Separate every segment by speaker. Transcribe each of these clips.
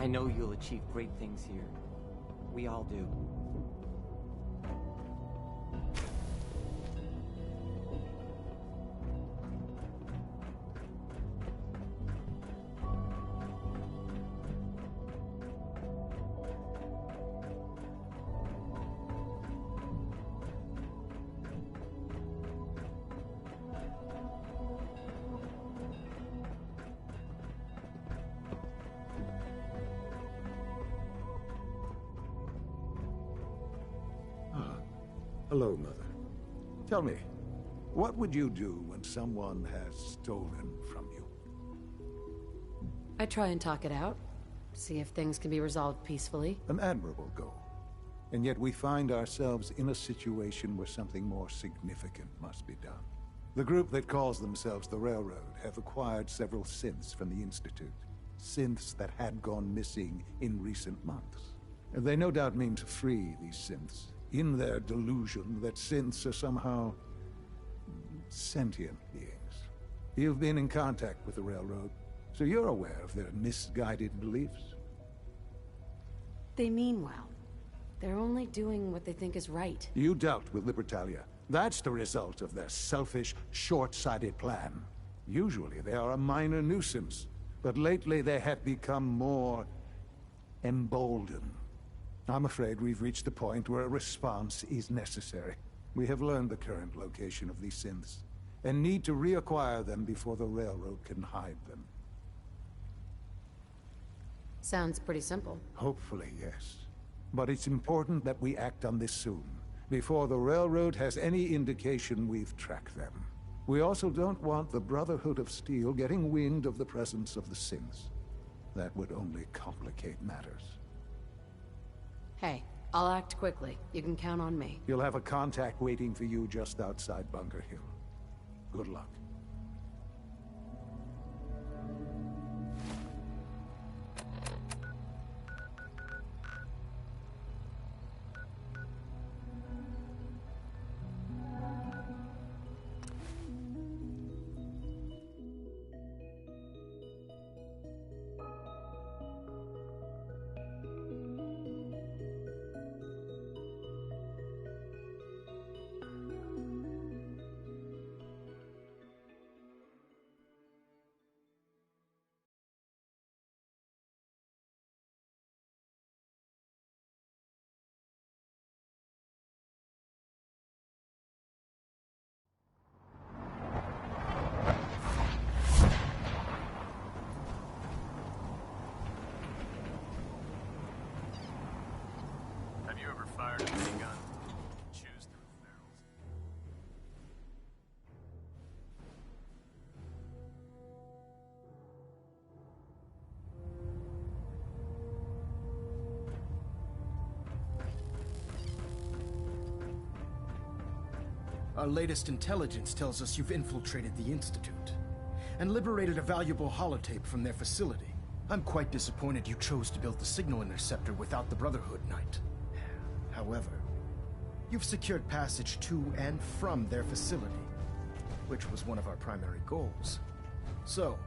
Speaker 1: I know you'll achieve great things here. We all do.
Speaker 2: Hello, Mother. Tell me, what would you do when someone has stolen from you?
Speaker 3: I try and talk it out, see if things can be resolved peacefully.
Speaker 2: An admirable goal. And yet we find ourselves in a situation where something more significant must be done. The group that calls themselves the Railroad have acquired several synths from the Institute. Synths that had gone missing in recent months. They no doubt mean to free these synths, in their delusion that synths are somehow sentient beings. You've been in contact with the Railroad, so you're aware of their misguided beliefs.
Speaker 3: They mean well. They're only doing what they think is right.
Speaker 2: You dealt with Libertalia. That's the result of their selfish, short-sighted plan. Usually they are a minor nuisance, but lately they have become more emboldened. I'm afraid we've reached the point where a response is necessary. We have learned the current location of these synths, and need to reacquire them before the Railroad can hide them.
Speaker 3: Sounds pretty simple.
Speaker 2: Hopefully, yes. But it's important that we act on this soon, before the Railroad has any indication we've tracked them. We also don't want the Brotherhood of Steel getting wind of the presence of the synths. That would only complicate matters.
Speaker 3: Hey, I'll act quickly. You can count on me.
Speaker 2: You'll have a contact waiting for you just outside Bunker Hill. Good luck.
Speaker 4: Fired a minigun. Choose through barrels.
Speaker 5: Our latest intelligence tells us you've infiltrated the Institute and liberated a valuable holotape from their facility. I'm quite disappointed you chose to build the signal interceptor without the Brotherhood Knight. However, you've secured passage to and from their facility, which was one of our primary goals. So,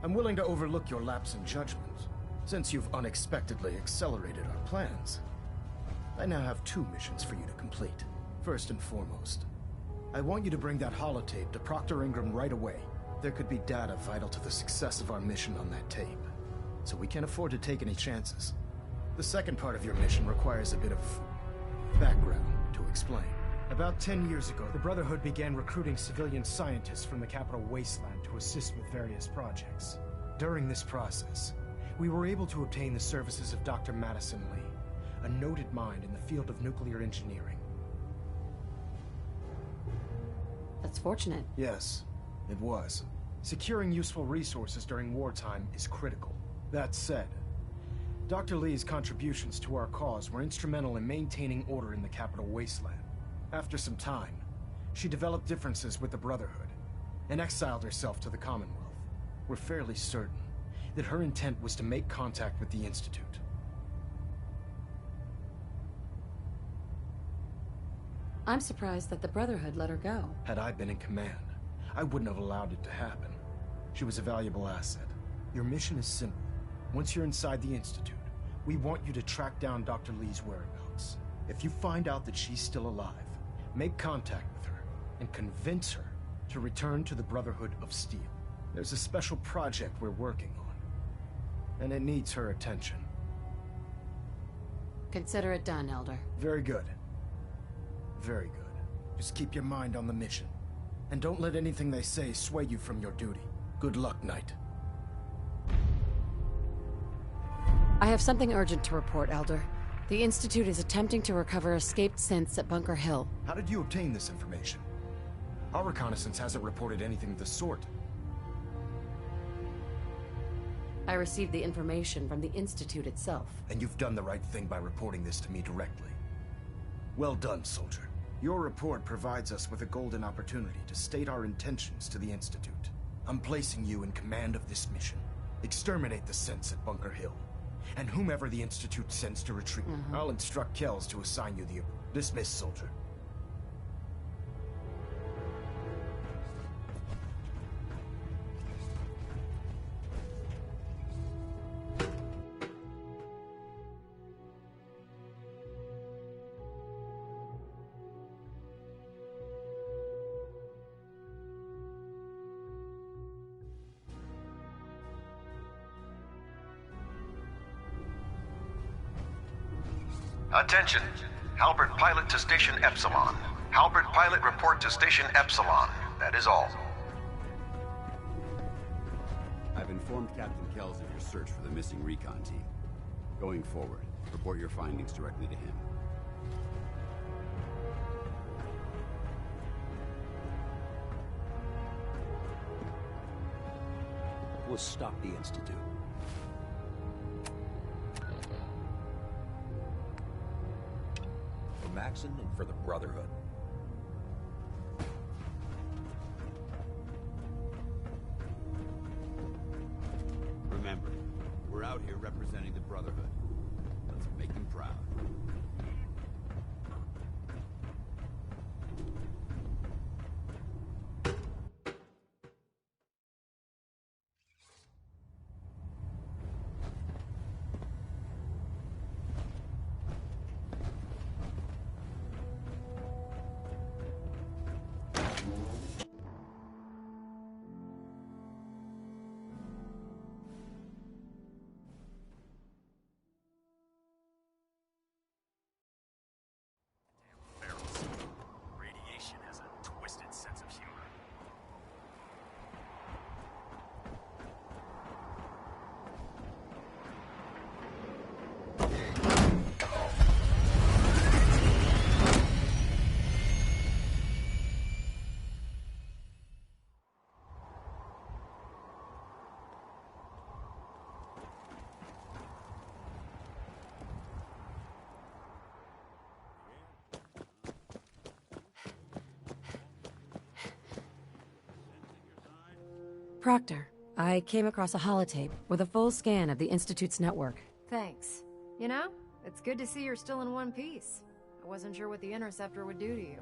Speaker 5: I'm willing to overlook your lapse in judgment, since you've unexpectedly accelerated our plans. I now have 2 missions for you to complete. First and foremost, I want you to bring that holotape to Proctor Ingram right away. There could be data vital to the success of our mission on that tape, so we can't afford to take any chances. The second part of your mission requires a bit of background to explain. About 10 years ago, the Brotherhood began recruiting civilian scientists from the capital wasteland to assist with various projects. During this process, we were able to obtain the services of Dr. Madison Li, a noted mind in the field of nuclear engineering.
Speaker 3: That's fortunate.
Speaker 5: Yes, it was. Securing useful resources during wartime is critical. That said, Dr. Li's contributions to our cause were instrumental in maintaining order in the capital wasteland. After some time, she developed differences with the Brotherhood and exiled herself to the Commonwealth. We're fairly certain that her intent was to make contact with the Institute.
Speaker 3: I'm surprised that the Brotherhood let her go.
Speaker 5: Had I been in command, I wouldn't have allowed it to happen. She was a valuable asset. Your mission is simple. Once you're inside the Institute, we want you to track down Dr. Li's whereabouts. If you find out that she's still alive, make contact with her and convince her to return to the Brotherhood of Steel. There's a special project we're working on, and it needs her attention.
Speaker 3: Consider it done, Elder.
Speaker 5: Very good. Very good. Just keep your mind on the mission. And don't let anything they say sway you from your duty. Good luck, Knight.
Speaker 3: I have something urgent to report, Elder. The Institute is attempting to recover escaped synths at Bunker Hill.
Speaker 5: How did you obtain this information? Our reconnaissance hasn't reported anything of the sort.
Speaker 3: I received the information from the Institute itself.
Speaker 5: And you've done the right thing by reporting this to me directly. Well done, soldier. Your report provides us with a golden opportunity to state our intentions to the Institute. I'm placing you in command of this mission. Exterminate the synths at Bunker Hill. And whomever the Institute sends to retrieve, I'll instruct Kells to assign you the... Dismiss, soldier.
Speaker 6: Attention. Halbert pilot to Station Epsilon. Halbert pilot report to Station Epsilon. That is all.
Speaker 7: I've informed Captain Kells of your search for the missing recon team. Going forward, report your findings directly to him.
Speaker 8: We'll stop the Institute. For Maxson and for the Brotherhood.
Speaker 7: Remember, we're out here representing the Brotherhood. Let's make them proud.
Speaker 4: Barrels. Radiation has a twisted sense of humor.
Speaker 3: Proctor, I came across a holotape with a full scan of the Institute's network.
Speaker 9: Thanks. You know, it's good to see you're still in one piece. I wasn't sure what the Interceptor would do to you.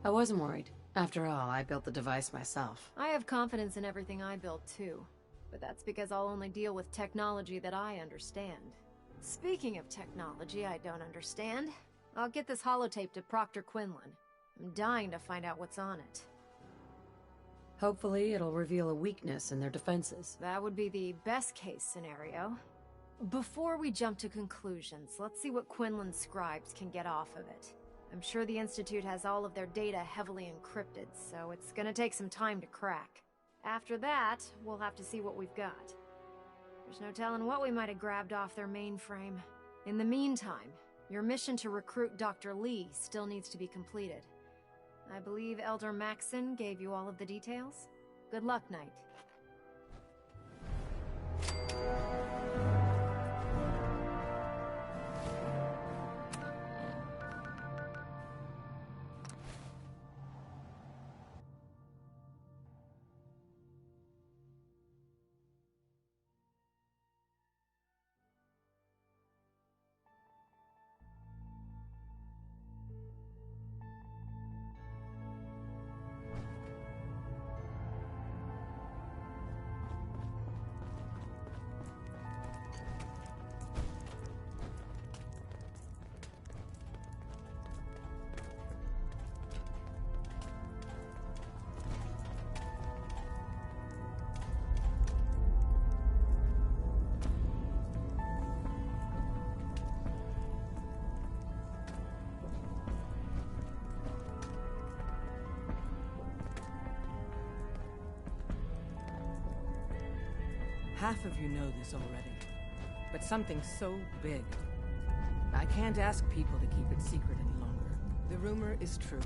Speaker 3: I wasn't worried. After all, I built the device myself.
Speaker 9: I have confidence in everything I build too. But that's because I'll only deal with technology that I understand. Speaking of technology I don't understand, I'll get this holotape to Proctor Quinlan. I'm dying to find out what's on it.
Speaker 3: Hopefully, it'll reveal a weakness in their defenses.
Speaker 9: That would be the best case scenario. Before we jump to conclusions, let's see what Quinlan's scribes can get off of it. I'm sure the Institute has all of their data heavily encrypted, so it's gonna take some time to crack. After that, we'll have to see what we've got. There's no telling what we might have grabbed off their mainframe. In the meantime, your mission to recruit Dr. Li still needs to be completed. I believe Elder Maxson gave you all of the details. Good luck, Knight.
Speaker 10: Half of you know this already. But something so big, I can't ask people to keep it secret any longer. The rumor is true.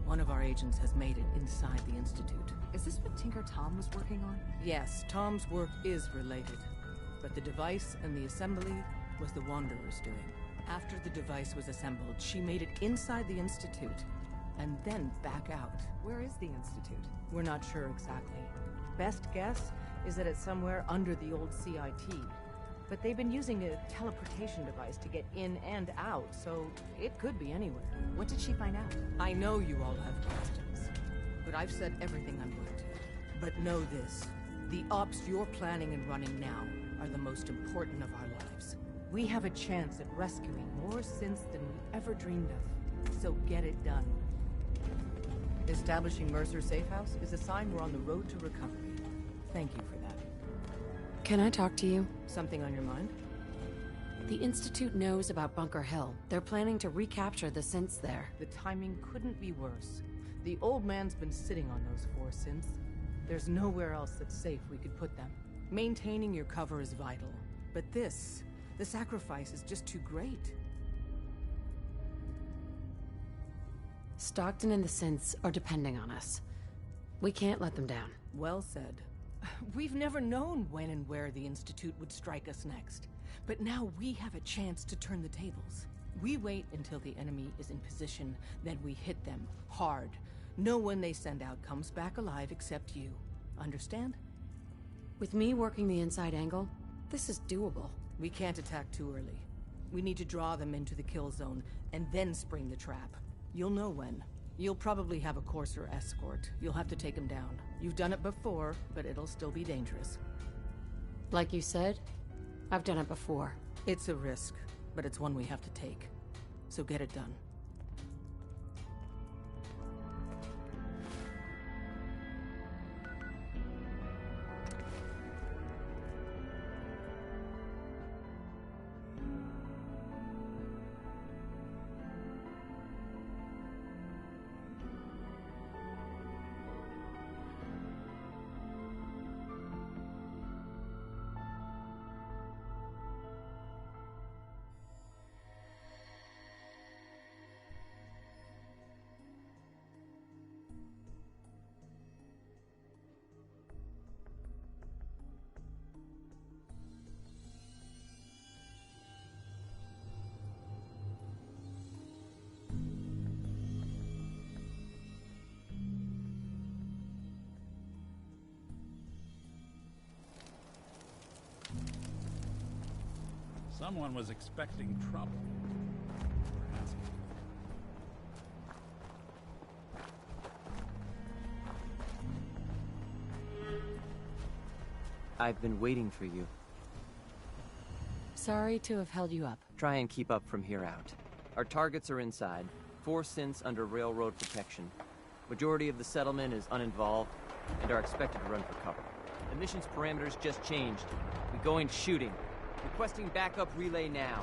Speaker 10: One of our agents has made it inside the Institute.
Speaker 11: Is this what Tinker Tom was working on?
Speaker 10: Yes, Tom's work is related. But the device and the assembly was the Wanderer's doing. After the device was assembled, she made it inside the Institute, and then back out.
Speaker 11: Where is the Institute?
Speaker 10: We're not sure exactly. Best guess is that it's somewhere under the old CIT. But they've been using a teleportation device to get in and out, so it could be anywhere.
Speaker 11: What did she find out?
Speaker 10: I know you all have questions, but I've said everything I'm going to. But know this, the ops you're planning and running now are the most important of our lives. We have a chance at rescuing more synths than we ever dreamed of, so get it done. Establishing Mercer's safe house is a sign we're on the road to recovery. Thank you for that.
Speaker 3: Can I talk to you?
Speaker 10: Something on your mind?
Speaker 3: The Institute knows about Bunker Hill. They're planning to recapture the synths there.
Speaker 10: The timing couldn't be worse. The old man's been sitting on those 4 synths. There's nowhere else that's safe we could put them. Maintaining your cover is vital. But this, the sacrifice is just too great.
Speaker 3: Stockton and the synths are depending on us. We can't let them down.
Speaker 10: Well said. We've never known when and where the Institute would strike us next. But now we have a chance to turn the tables. We wait until the enemy is in position, then we hit them hard. No one they send out comes back alive except you. Understand?
Speaker 3: With me working the inside angle, this is doable.
Speaker 10: We can't attack too early. We need to draw them into the kill zone, and then spring the trap. You'll know when. You'll probably have a Courser escort. You'll have to take him down. You've done it before, but it'll still be dangerous.
Speaker 3: Like you said, I've done it before.
Speaker 10: It's a risk, but it's one we have to take. So get it done.
Speaker 12: Someone was expecting trouble.
Speaker 1: I've been waiting for you.
Speaker 3: Sorry to have held you up.
Speaker 1: Try and keep up from here out. Our targets are inside. 4 synths under railroad protection. Majority of the settlement is uninvolved and are expected to run for cover. The mission's parameters just changed. We go in shooting. Requesting backup relay now.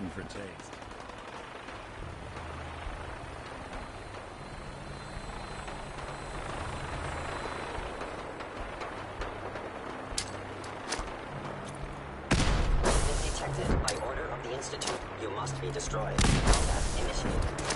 Speaker 12: something for taste.
Speaker 13: If detected by order of the Institute, you must be destroyed. Combat initiated.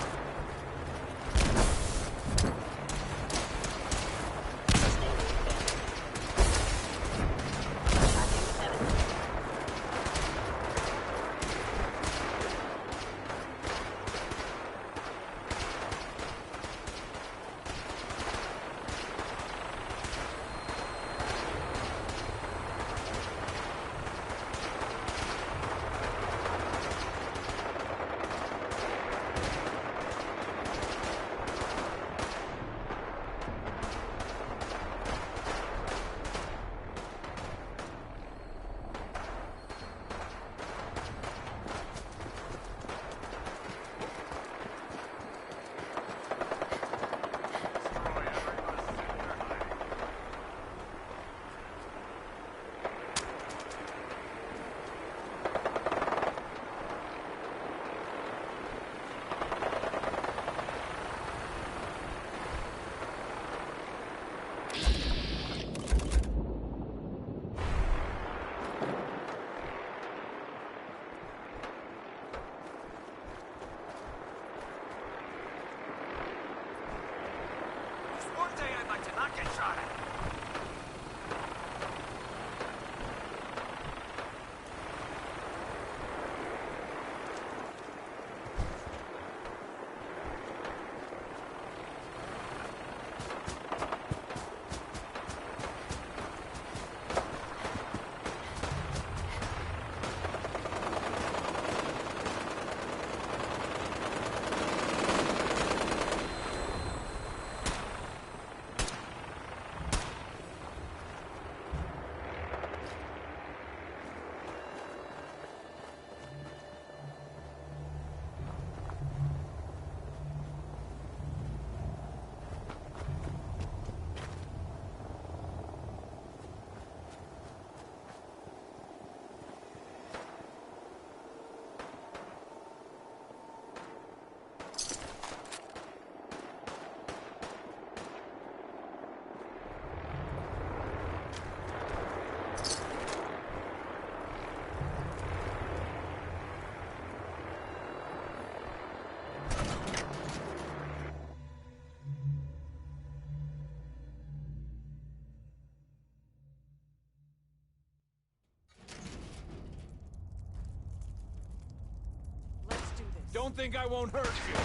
Speaker 14: Don't think I won't hurt you.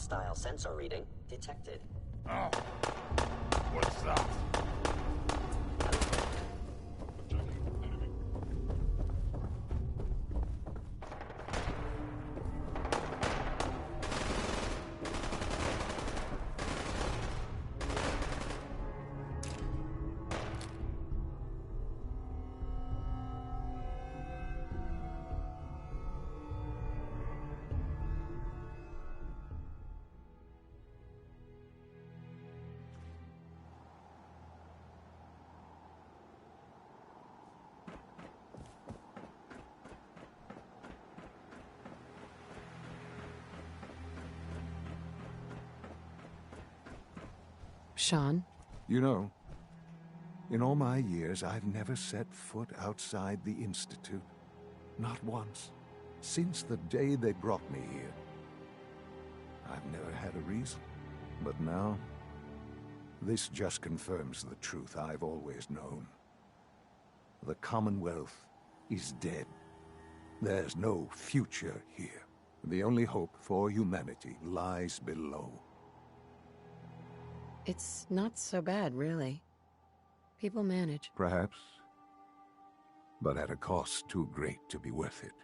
Speaker 13: Hostile sensor reading detected.
Speaker 14: Oh. What's that?
Speaker 3: Sean?
Speaker 2: You know, in all my years, I've never set foot outside the Institute. Not once. Since the day they brought me here. I've never had a reason. But now, this just confirms the truth I've always known. The Commonwealth is dead. There's no future here. The only hope for humanity lies below.
Speaker 3: It's not so bad, really. People manage.
Speaker 2: Perhaps. But at a cost too great to be worth it.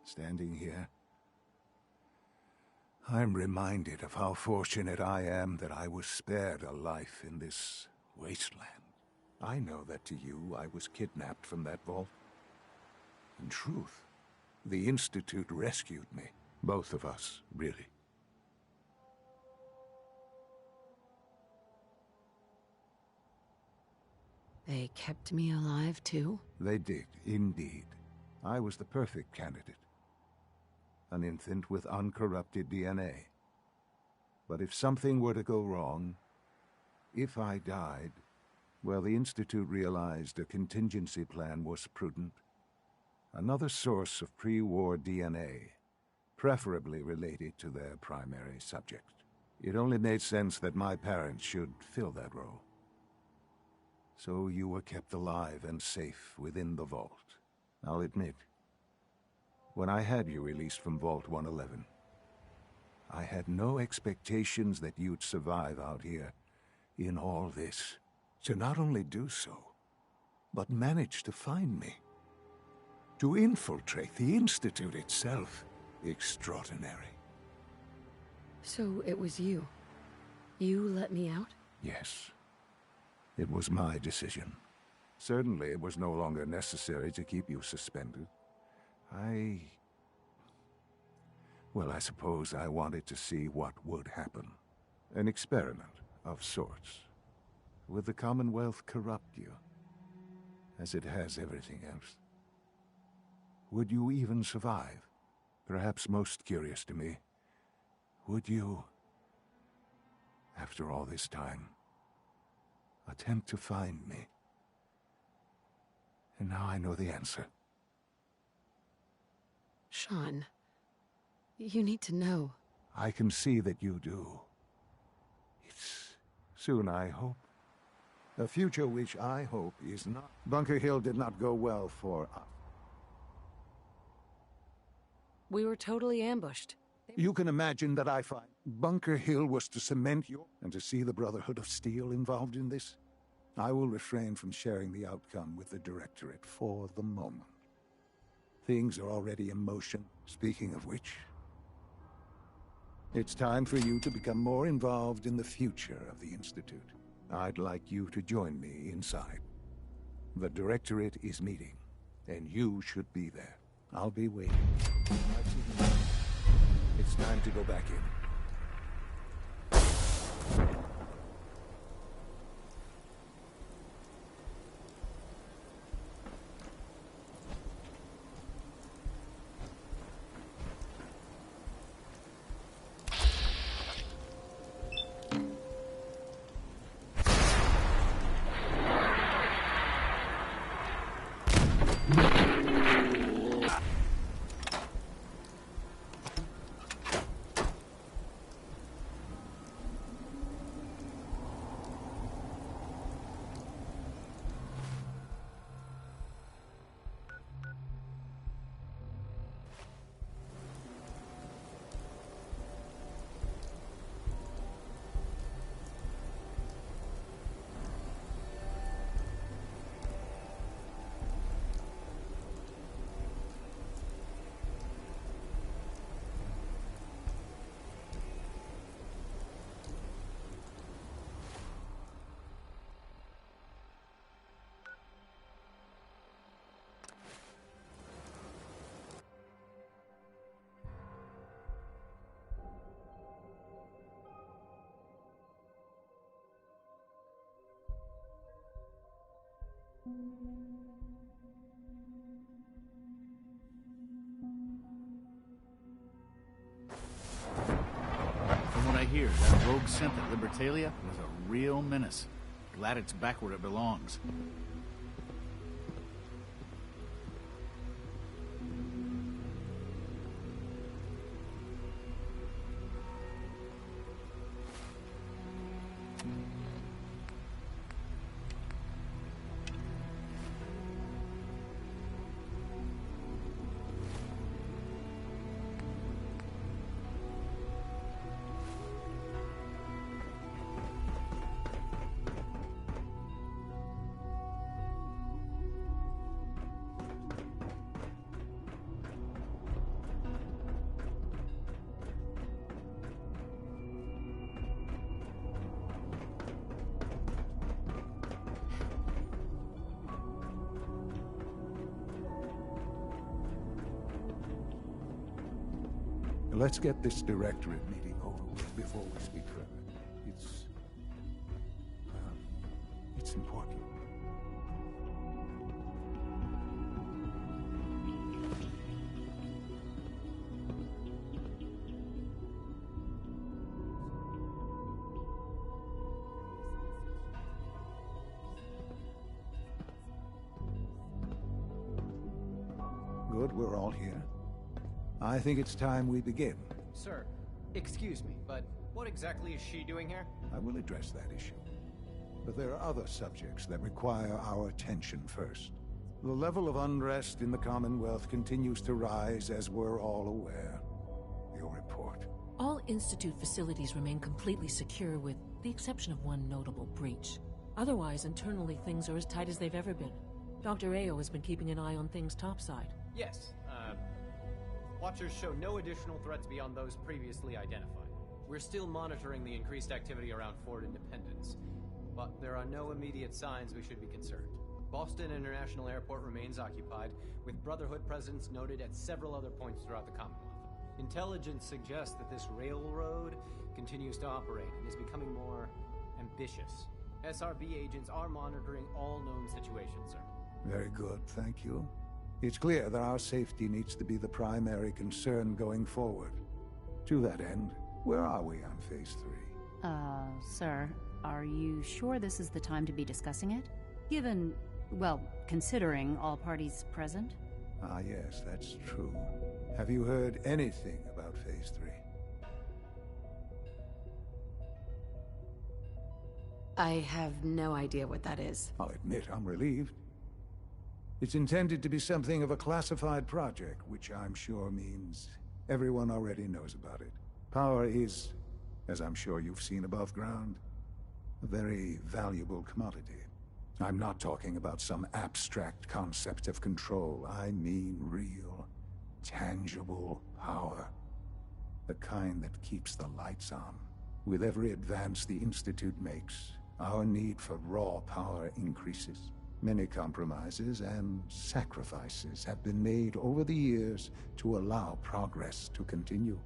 Speaker 2: Standing here, I'm reminded of how fortunate I am that I was spared a life in this wasteland. I know that to you, I was kidnapped from that vault. In truth, the Institute rescued me. Both of us, really.
Speaker 3: They kept me alive, too?
Speaker 2: They did, indeed. I was the perfect candidate. An infant with uncorrupted DNA. But if something were to go wrong, if I died, well, the Institute realized a contingency plan was prudent. Another source of pre-war DNA, preferably related to their primary subject. It only made sense that my parents should fill that role. So you were kept alive and safe within the vault. I'll admit, when I had you released from Vault 111, I had no expectations that you'd survive out here in all this. To not only do so, but manage to find me. To infiltrate the Institute itself. Extraordinary.
Speaker 3: So it was you. You let me out?
Speaker 2: Yes. It was my decision. Certainly it was no longer necessary to keep you suspended. Well, I suppose I wanted to see what would happen. An experiment of sorts. Would the Commonwealth corrupt you, as it has everything else? Would you even survive? Perhaps most curious to me, would you, after all this time, attempt to find me? And now I know the answer.
Speaker 3: Sean, you need to know.
Speaker 2: I can see that you do. It's soon, I hope. A future which I hope is not. Bunker Hill did not go well for us.
Speaker 3: We were totally ambushed.
Speaker 2: You can imagine that I find Bunker Hill was to cement your... And to see the Brotherhood of Steel involved in this? I will refrain from sharing the outcome with the Directorate for the moment. Things are already in motion. Speaking of which, it's time for you to become more involved in the future of the Institute. I'd like you to join me inside. The Directorate is meeting, and you should be there. I'll be waiting. It's time to go back in.
Speaker 15: From what I hear, that rogue scent at Libertalia was a real menace. Glad it's back where it belongs.
Speaker 2: Let's get this directorate meeting over with before we speak further. It's important. Good, we're all here. I think it's time we begin.
Speaker 16: Sir, excuse me, but what exactly is she doing here?
Speaker 2: I will address that issue. But there are other subjects that require our attention first. The level of unrest in the Commonwealth continues to rise, as we're all aware. Your report.
Speaker 17: All Institute facilities remain completely secure with the exception of one notable breach. Otherwise, internally, things are as tight as they've ever been. Dr. Ayo has been keeping an eye on things topside.
Speaker 16: Yes, Watchers show no additional threats beyond those previously identified. We're still monitoring the increased activity around Fort Independence, but there are no immediate signs we should be concerned. Boston International Airport remains occupied, with Brotherhood presence noted at several other points throughout the Commonwealth. Intelligence suggests that this railroad continues to operate and is becoming more ambitious. SRB agents are monitoring all known situations, sir.
Speaker 2: Very good, thank you. It's clear that our safety needs to be the primary concern going forward. To that end, where are we on Phase 3?
Speaker 18: Sir, are you sure this is the time to be discussing it? Given, well, considering all parties present?
Speaker 2: Ah, yes, that's true. Have you heard anything about Phase 3?
Speaker 3: I have no idea what that is.
Speaker 2: I'll admit I'm relieved. It's intended to be something of a classified project, which I'm sure means everyone already knows about it. Power is, as I'm sure you've seen above ground, a very valuable commodity. I'm not talking about some abstract concept of control. I mean real, tangible power. The kind that keeps the lights on. With every advance the Institute makes, our need for raw power increases. Many compromises and sacrifices have been made over the years to allow progress to continue.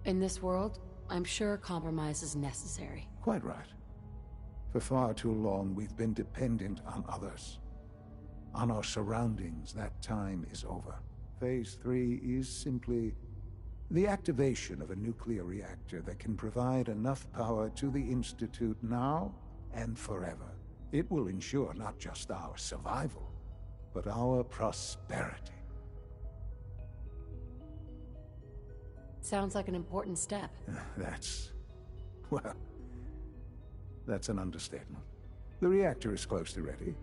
Speaker 3: In this world, I'm sure compromise is necessary.
Speaker 2: Quite right. For far too long, we've been dependent on others. On our surroundings. That time is over. Phase 3 is simply the activation of a nuclear reactor that can provide enough power to the Institute now and forever. It will ensure not just our survival, but our prosperity.
Speaker 3: Sounds like an important step.
Speaker 2: That's an understatement. The reactor is close to ready,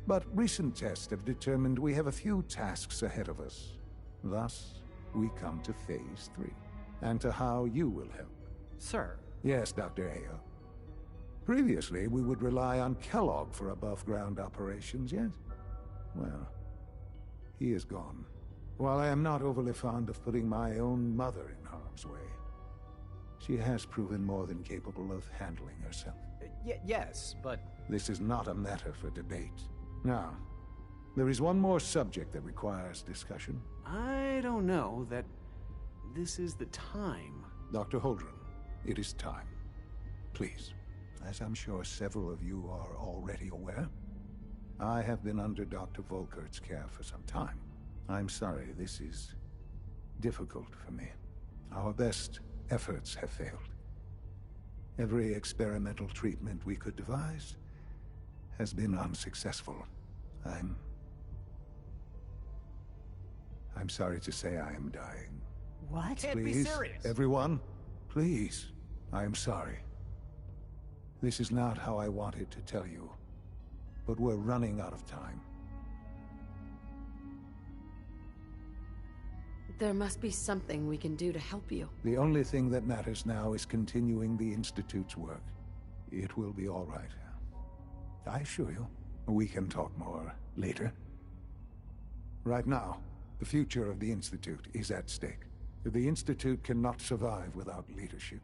Speaker 2: but recent tests have determined we have a few tasks ahead of us. Thus, we come to Phase 3, and to how you will help.
Speaker 16: Sir.
Speaker 2: Yes, Dr. Ayo. Previously, we would rely on Kellogg for above-ground operations, yes? Well, he is gone. While I am not overly fond of putting my own mother in harm's way, she has proven more than capable of handling herself.
Speaker 16: Yes, but...
Speaker 2: This is not a matter for debate. Now, there is one more subject that requires discussion.
Speaker 19: I don't know that this is the time.
Speaker 2: Dr. Holdren, it is time. Please. as I'm sure several of you are already aware, I have been under Dr. Volkert's care for some time. I'm sorry, this is difficult for me. Our best efforts have failed. Every experimental treatment we could devise has been unsuccessful. I'm sorry to say I am dying.
Speaker 11: What?
Speaker 14: Can't be
Speaker 2: Please,
Speaker 14: serious.
Speaker 2: everyone, please. I am sorry. This is not how I wanted to tell you, but we're running out of time.
Speaker 3: There must be something we can do to help you.
Speaker 2: The only thing that matters now is continuing the Institute's work. It will be all right. I assure you, we can talk more later. Right now, the future of the Institute is at stake. The Institute cannot survive without leadership.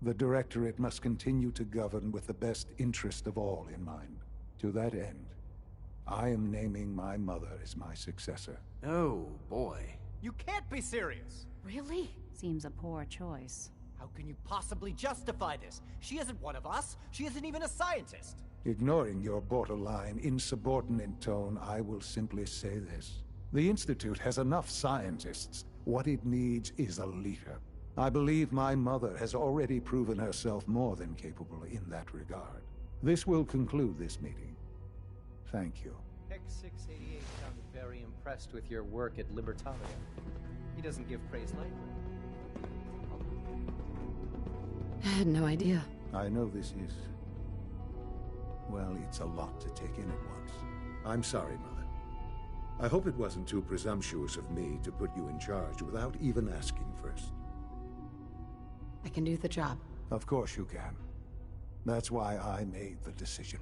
Speaker 2: The Directorate must continue to govern with the best interest of all in mind. To that end, I am naming my mother as my successor.
Speaker 19: Oh, boy.
Speaker 14: You can't be serious!
Speaker 3: Really?
Speaker 18: Seems a poor choice.
Speaker 14: How can you possibly justify this? She isn't one of us. She isn't even a scientist.
Speaker 2: Ignoring your borderline, insubordinate tone, I will simply say this. The Institute has enough scientists. What it needs is a leader. I believe my mother has already proven herself more than capable in that regard. This will conclude this meeting. Thank you.
Speaker 16: X688 sounded very impressed with your work at Libertalia. He doesn't give praise lightly.
Speaker 3: I had no idea.
Speaker 2: I know this is... well, it's a lot to take in at once. I'm sorry, Mother. I hope it wasn't too presumptuous of me to put you in charge without even asking first.
Speaker 3: I can do the job.
Speaker 2: Of course you can. That's why I made the decision.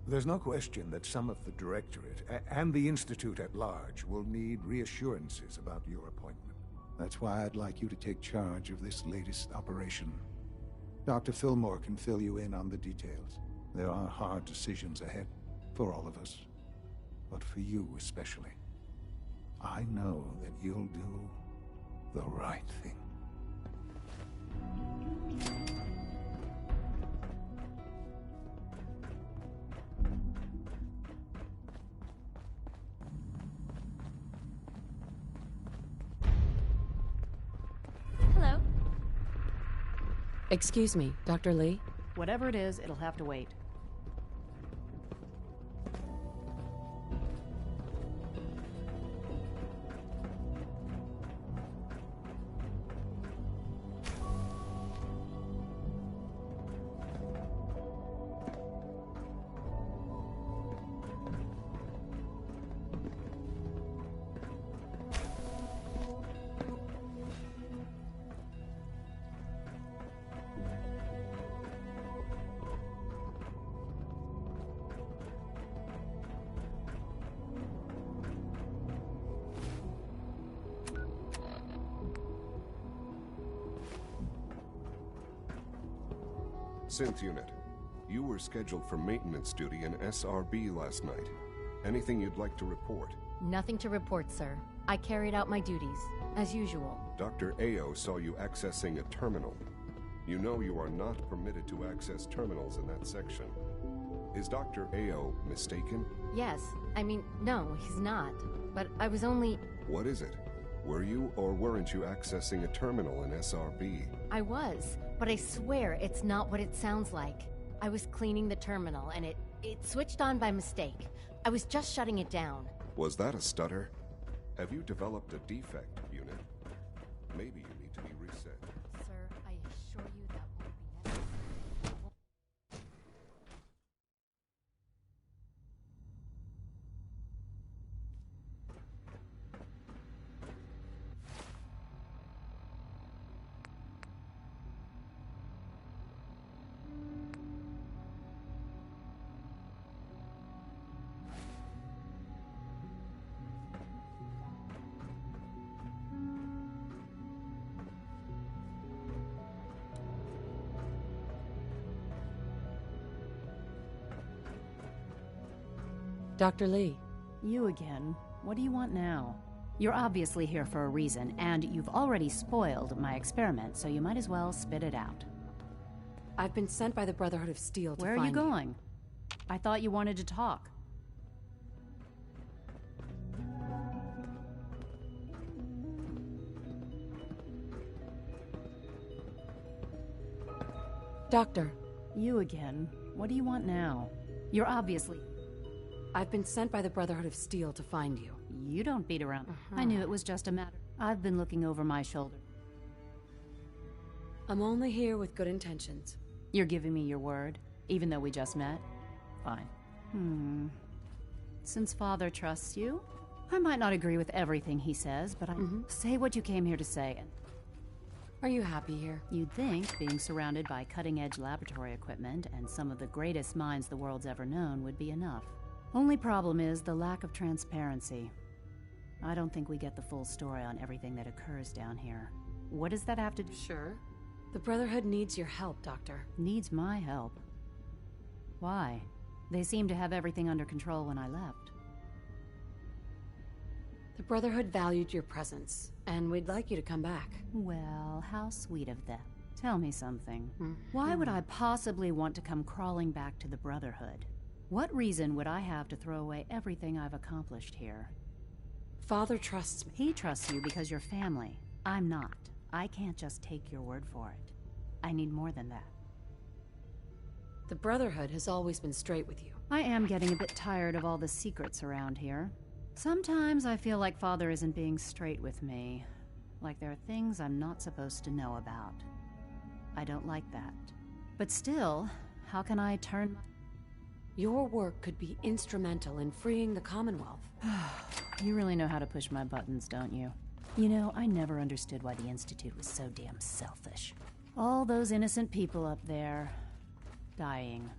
Speaker 2: There's no question that some of the Directorate and the Institute at large will need reassurances about your appointment. That's why I'd like you to take charge of this latest operation. Dr. Fillmore can fill you in on the details. There are hard decisions ahead, for all of us. But for you especially. I know that you'll do the right thing.
Speaker 18: Hello.
Speaker 3: Excuse me, Dr. Li?
Speaker 11: Whatever it is, it'll have to wait.
Speaker 20: Synth Unit, you were scheduled for maintenance duty in SRB last night. Anything you'd like to report?
Speaker 9: Nothing to report, sir. I carried out my duties, as usual.
Speaker 20: Dr. Ao saw you accessing a terminal. You know you are not permitted to access terminals in that section. Is Dr. Ao mistaken?
Speaker 9: Yes. I mean, no, he's not. But I was only...
Speaker 20: What is it? Were you or weren't you accessing a terminal in SRB?
Speaker 9: I was, but I swear it's not what it sounds like. I was cleaning the terminal, and it switched on by mistake. I was just shutting it down.
Speaker 20: Was that a stutter? Have you developed a defect, Unit? Maybe you need to be reset.
Speaker 9: Sir, I assure you that won't be necessary.
Speaker 3: Dr. Li.
Speaker 18: You again. What do you want now? You're obviously here for a reason, and you've already spoiled my experiment, so you might as well spit it out.
Speaker 3: I've been sent by the Brotherhood of Steel to
Speaker 18: Where are you going? I thought you wanted to talk.
Speaker 3: Doctor.
Speaker 18: You again. What do you want now? You're obviously...
Speaker 3: I've been sent by the Brotherhood of Steel to find you.
Speaker 18: You don't beat around. I knew it was just a matter. I've been looking over my shoulder.
Speaker 3: I'm only here with good intentions.
Speaker 18: You're giving me your word, even though we just met? Fine. Since Father trusts you, I might not agree with everything he says, but say what you came here to say.
Speaker 3: Are you happy here?
Speaker 18: You'd think being surrounded by cutting-edge laboratory equipment and some of the greatest minds the world's ever known would be enough. Only problem is the lack of transparency. I don't think we get the full story on everything that occurs down here. What does that have to do?
Speaker 3: Sure. The Brotherhood needs your help, Doctor.
Speaker 18: Needs my help? Why? They seemed to have everything under control when I left.
Speaker 3: The Brotherhood valued your presence, and we'd like you to come back.
Speaker 18: Well, how sweet of them. Tell me something. Why would I possibly want to come crawling back to the Brotherhood? What reason would I have to throw away everything I've accomplished here?
Speaker 3: Father trusts me.
Speaker 18: He trusts you because you're family. I'm not. I can't just take your word for it. I need more than that.
Speaker 3: The Brotherhood has always been straight with you.
Speaker 18: I am getting a bit tired of all the secrets around here. Sometimes I feel like Father isn't being straight with me. Like there are things I'm not supposed to know about. I don't like that. But still, how can I turn...
Speaker 3: Your work could be instrumental in freeing the Commonwealth.
Speaker 18: You really know how to push my buttons, don't you? You know, I never understood why the Institute was so damn selfish. All those innocent people up there, dying.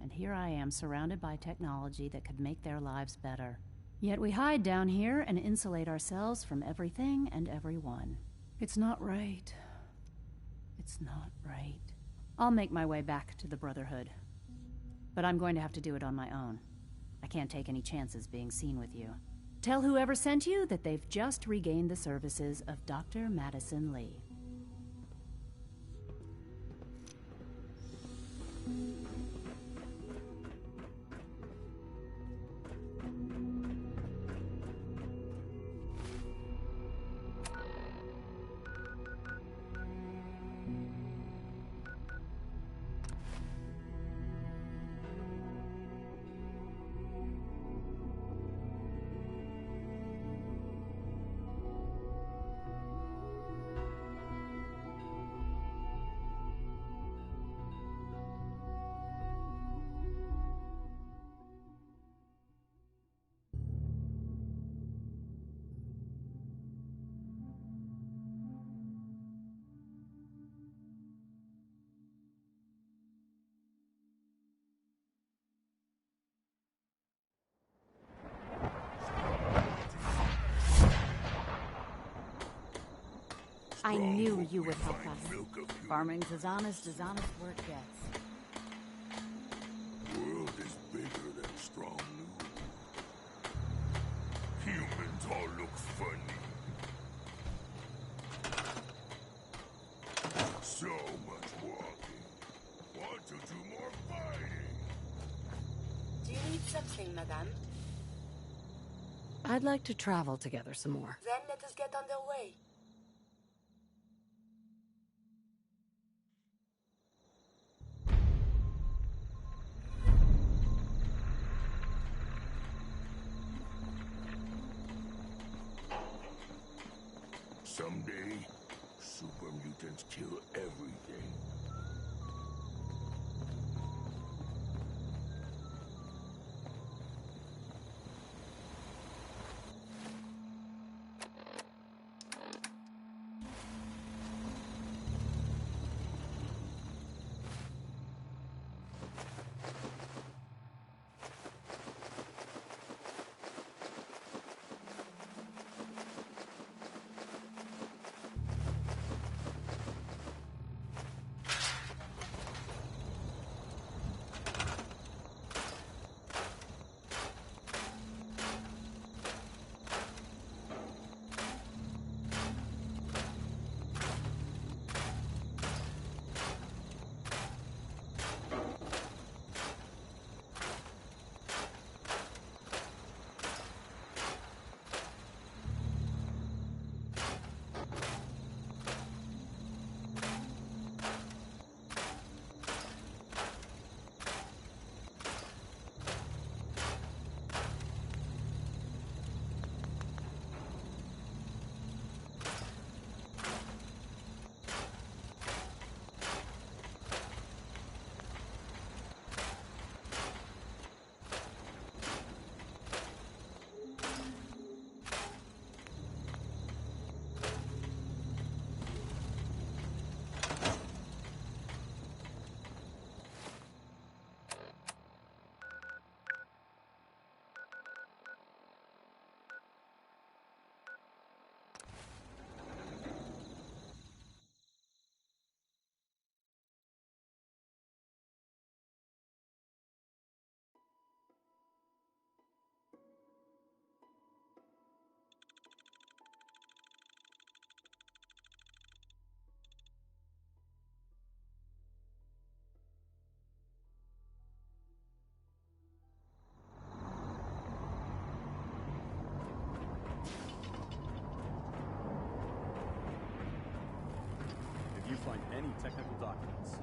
Speaker 18: And here I am, surrounded by technology that could make their lives better. Yet we hide down here and insulate ourselves from everything and everyone. It's not right. It's not right. I'll make my way back to the Brotherhood. But I'm going to have to do it on my own. I can't take any chances being seen with you. Tell whoever sent you that they've just regained the services of Dr. Madison Li.
Speaker 11: I knew you would help us. Farming's as honest work gets.
Speaker 21: World is bigger than strong news. Humans all look funny. So much walking. Want to do more fighting.
Speaker 22: Do you need something, madame?
Speaker 3: I'd like to travel together some more.
Speaker 22: Then let us get underway.
Speaker 21: Someday, super mutants kill everything.
Speaker 4: technical documents.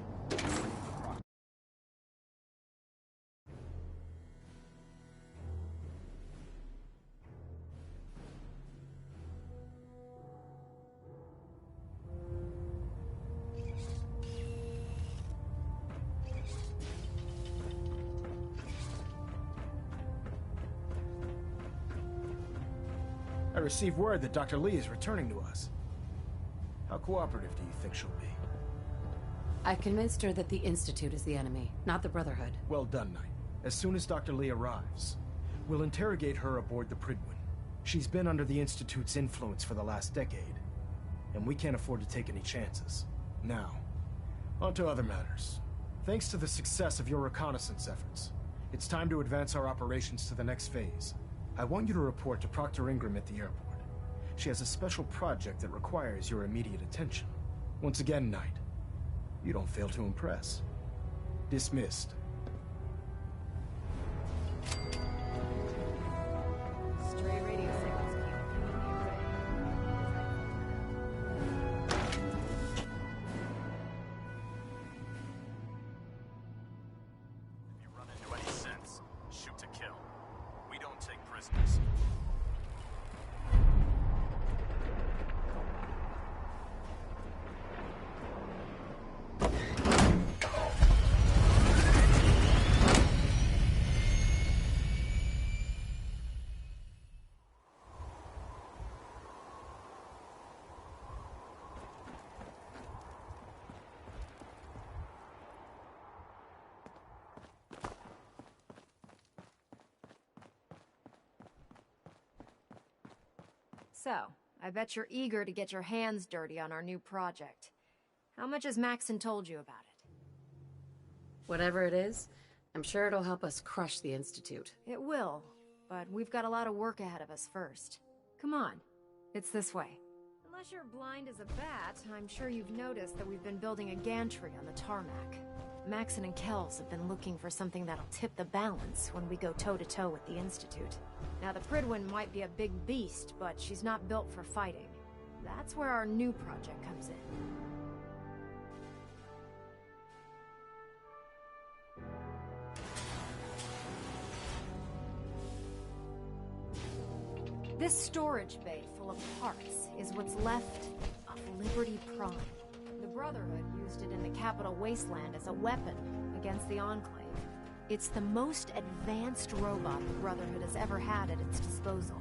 Speaker 5: I received word that Dr. Li is returning to us. How cooperative do you think she'll be?
Speaker 3: I convinced her that the Institute is the enemy, not the Brotherhood.
Speaker 5: Well done, Knight. As soon as Dr. Li arrives, we'll interrogate her aboard the Prydwen. She's been under the Institute's influence for the last decade, and we can't afford to take any chances. Now, on to other matters. Thanks to the success of your reconnaissance efforts, it's time to advance our operations to the next phase. I want you to report to Proctor Ingram at the airport. She has a special project that requires your immediate attention. Once again, Knight, you don't fail to impress. Dismissed.
Speaker 9: Stray radio signals
Speaker 4: If you run into any sense, shoot to kill. We don't take prisoners.
Speaker 9: So, I bet you're eager to get your hands dirty on our new project. How much has Maxon told you about it?
Speaker 3: Whatever it is, I'm sure it'll help us crush the Institute.
Speaker 9: It will, but we've got a lot of work ahead of us first. Come on, it's this way. Unless you're blind as a bat, I'm sure you've noticed that we've been building a gantry on the tarmac. Maxon and Kells have been looking for something that'll tip the balance when we go toe-to-toe with the Institute. Now, the Prydwen might be a big beast, but she's not built for fighting. That's where our new project comes in. This storage bay full of parts is what's left of Liberty Prime. The Brotherhood used it in the Capital Wasteland as a weapon against the Enclave. It's the most advanced robot the Brotherhood has ever had at its disposal.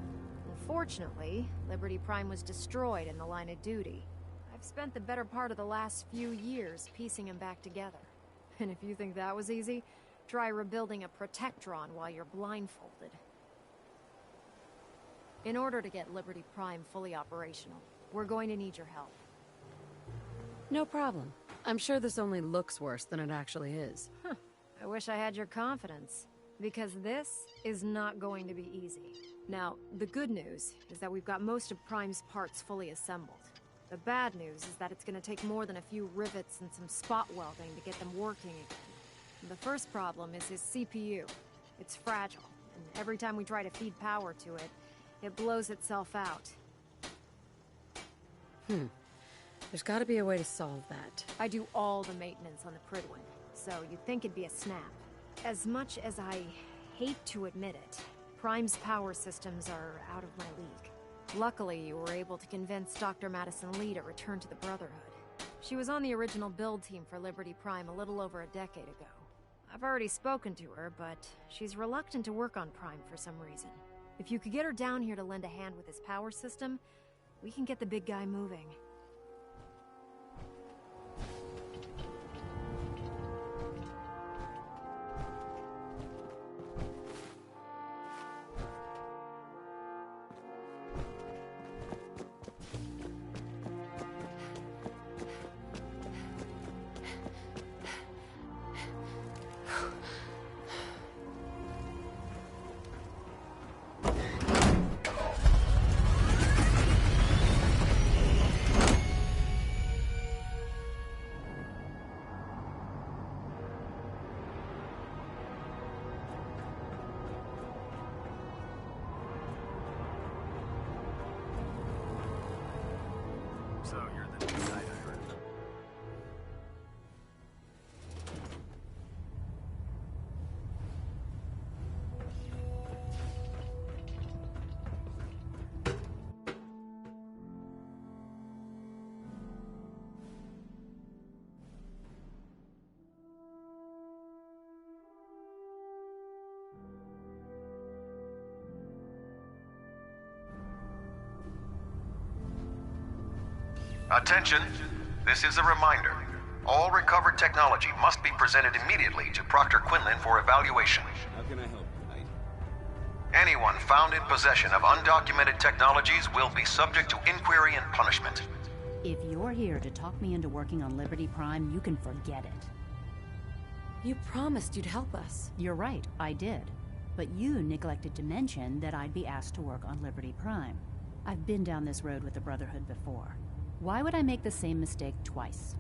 Speaker 9: Unfortunately, Liberty Prime was destroyed in the line of duty. I've spent the better part of the last few years piecing him back together. And if you think that was easy, try rebuilding a Protectron while you're blindfolded. In order to get Liberty Prime fully operational, we're going to need your help.
Speaker 3: No problem. I'm sure this only looks worse than it actually is.
Speaker 9: Huh. I wish I had your confidence, because this is not going to be easy. Now, the good news is that we've got most of Prime's parts fully assembled. The bad news is that it's going to take more than a few rivets and some spot welding to get them working again. The first problem is his CPU. It's fragile, and every time we try to feed power to it, it blows itself out.
Speaker 3: There's got to be a way to solve that.
Speaker 9: I do all the maintenance on the Prydwen, so you'd think it'd be a snap. As much as I hate to admit it, Prime's power systems are out of my league. Luckily, you were able to convince Doctor Madison Li to return to the Brotherhood. She was on the original build team for Liberty Prime a little over a decade ago. I've already spoken to her, but she's reluctant to work on Prime for some reason. If you could get her down here to lend a hand with his power system, we can get the big guy moving.
Speaker 4: So you're the new guy I heard.
Speaker 6: Attention! This is a reminder. All recovered technology must be presented immediately to Proctor Quinlan for evaluation.
Speaker 7: How can I help you, Knight?
Speaker 6: Anyone found in possession of undocumented technologies will be subject to inquiry and punishment.
Speaker 18: If you're here to talk me into working on Liberty Prime, you can forget it.
Speaker 3: You promised you'd help us.
Speaker 18: You're right, I did. But you neglected to mention that I'd be asked to work on Liberty Prime. I've been down this road with the Brotherhood before. Why would I make the same mistake twice?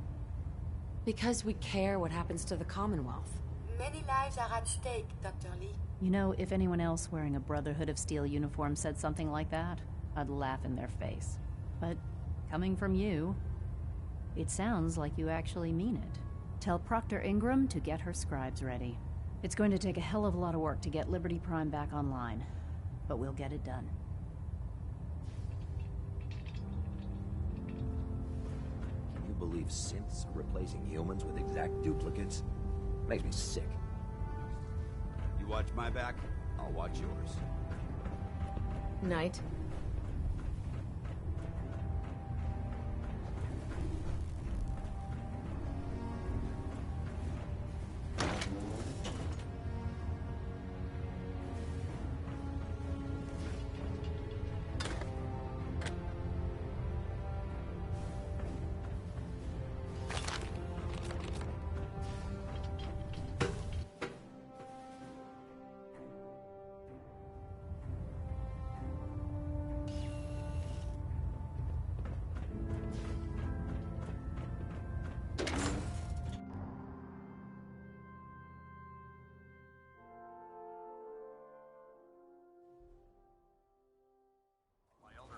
Speaker 3: Because we care what happens to the Commonwealth.
Speaker 22: Many lives are at stake, Dr. Li.
Speaker 18: You know, if anyone else wearing a Brotherhood of Steel uniform said something like that, I'd laugh in their face. But coming from you, it sounds like you actually mean it. Tell Proctor Ingram to get her scribes ready. It's going to take a hell of a lot of work to get Liberty Prime back online, but we'll get it done.
Speaker 8: Can you believe synths are replacing humans with exact duplicates? Makes me sick.
Speaker 7: You watch my back, I'll watch yours.
Speaker 3: Knight.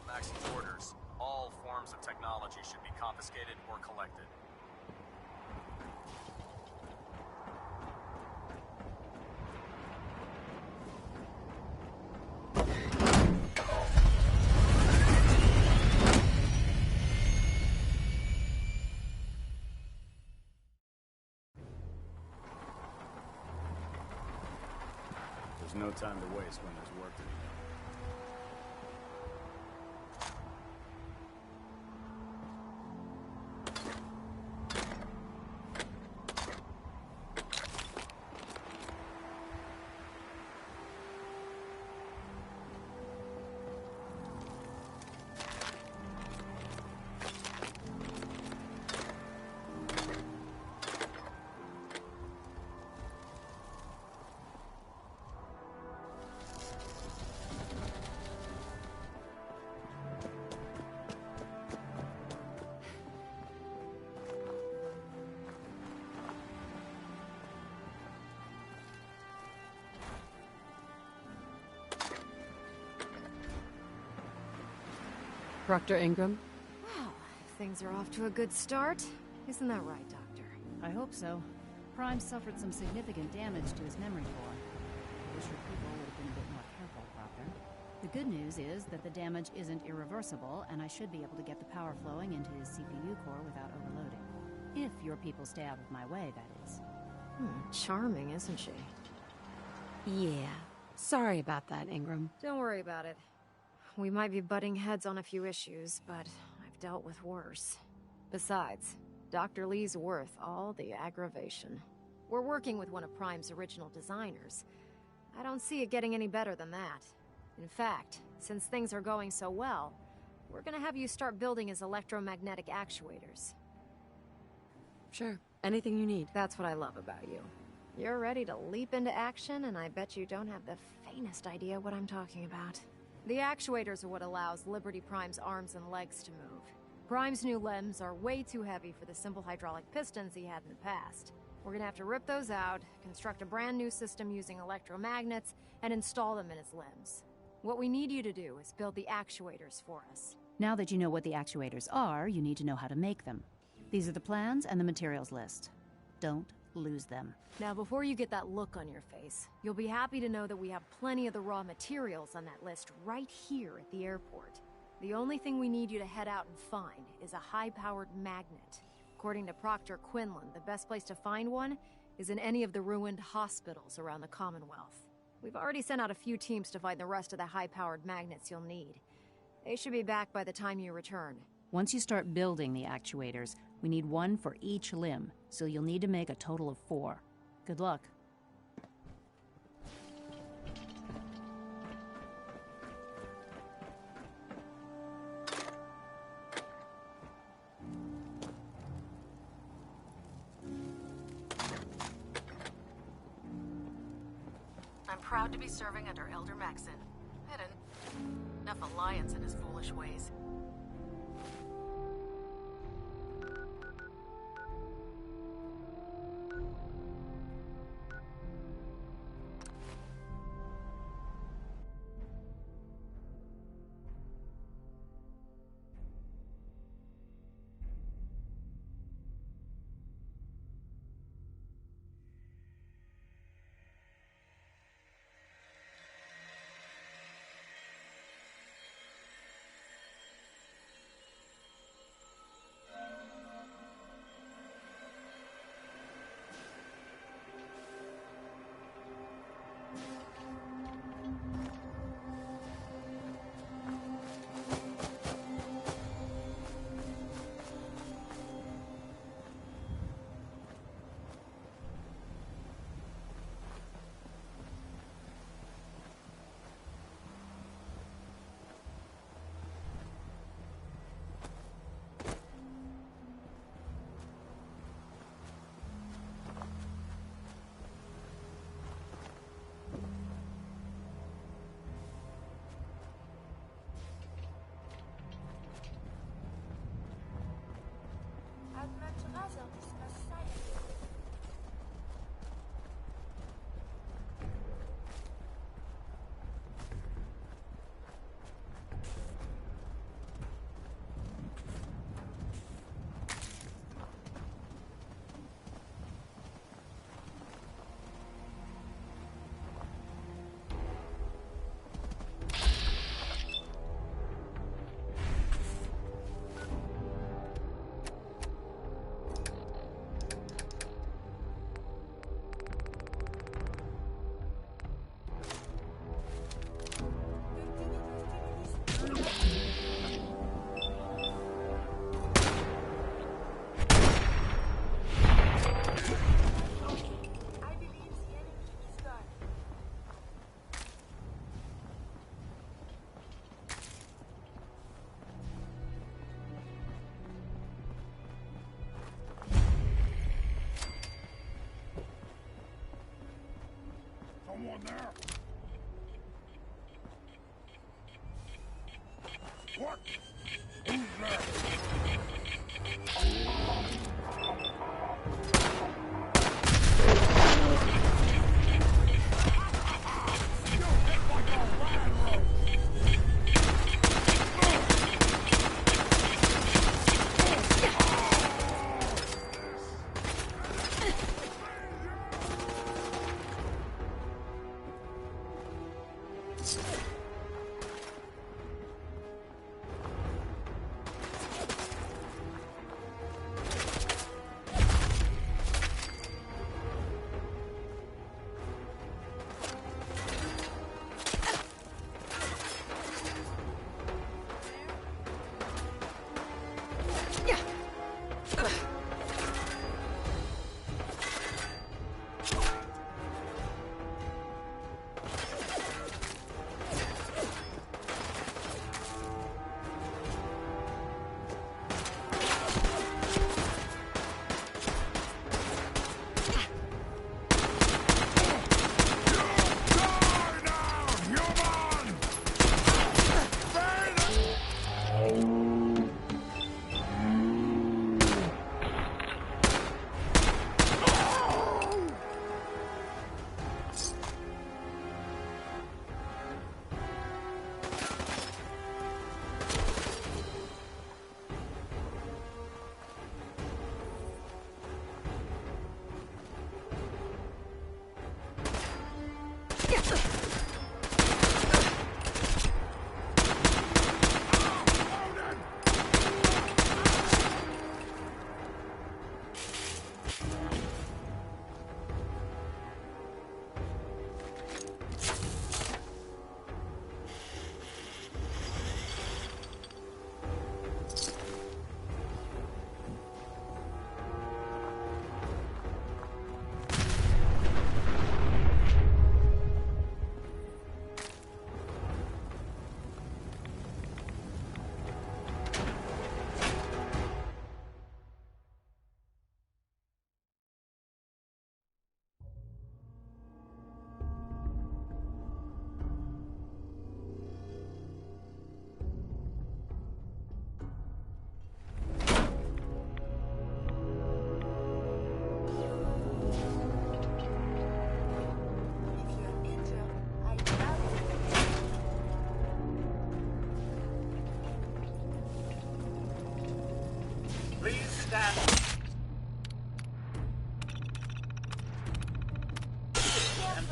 Speaker 4: Max's orders, all forms of technology should be confiscated or collected. There's no time to waste when there's work to do.
Speaker 3: Proctor Ingram?
Speaker 9: Wow, things are off to a good start. Isn't that right, Doctor?
Speaker 18: I hope so. Prime suffered some significant damage to his memory core. I wish your people would have been a bit more careful, Proctor. The good news is that the damage isn't irreversible, and I should be able to get the power flowing into his CPU core without overloading. If your people stay out of my way, that is.
Speaker 9: Charming, isn't she?
Speaker 3: Yeah. Sorry about that, Ingram.
Speaker 9: Don't worry about it. We might be butting heads on a few issues, but I've dealt with worse. Besides, Dr. Li's worth all the aggravation. We're working with one of Prime's original designers. I don't see it getting any better than that. In fact, since things are going so well, we're gonna have you start building his electromagnetic actuators.
Speaker 3: Sure. Anything you need.
Speaker 9: That's what I love about you. You're ready to leap into action, and I bet you don't have the faintest idea what I'm talking about. The actuators are what allows Liberty Prime's arms and legs to move. Prime's new limbs are way too heavy for the simple hydraulic pistons he had in the past. We're gonna have to rip those out, construct a brand new system using electromagnets, and install them in his limbs. What we need you to do is build the actuators for us.
Speaker 18: Now that you know what the actuators are, you need to know how to make them. These are the plans and the materials list. Don't lose them.
Speaker 9: Now, before you get that look on your face, you'll be happy to know that we have plenty of the raw materials on that list right here at the airport. The only thing we need you to head out and find is a high-powered magnet. According to Proctor Quinlan, the best place to find one is in any of the ruined hospitals around the Commonwealth. We've already sent out a few teams to find the rest of the high-powered magnets you'll need. They should be back by the time you return.
Speaker 18: Once you start building the actuators, we need one for each limb, so you'll need to make a total of 4. Good luck.
Speaker 17: I'm proud to be serving under Elder Maxon. Had enough alliance in his foolish ways.
Speaker 21: Someone there? What? Who's there?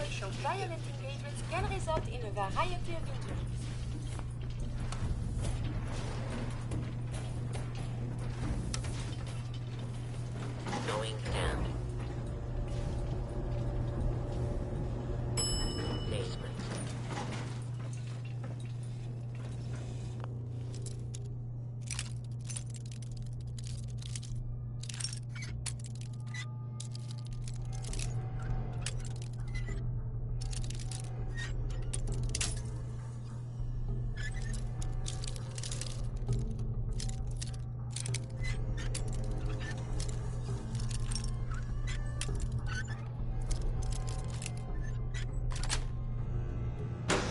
Speaker 22: potential violent engagements can result in a variety of injuries.
Speaker 13: Going down. Basement.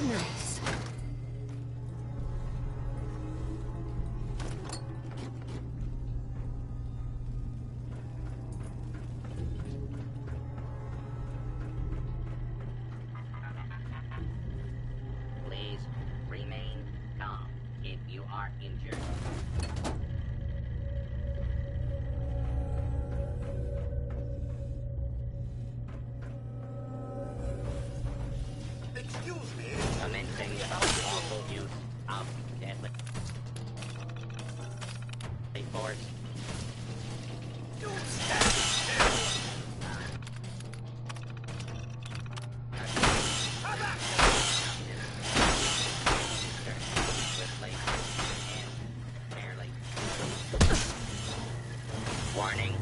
Speaker 3: Nice.
Speaker 13: Please remain calm if you are injured.
Speaker 21: Excuse me.
Speaker 13: Commencing lawful use of deadly force. Warning.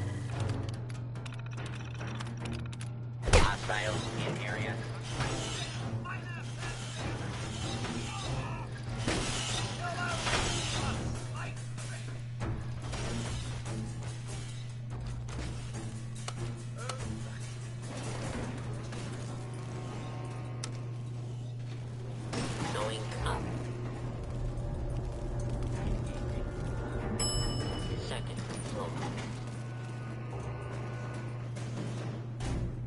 Speaker 13: Hostiles in area. Going up. Second floor.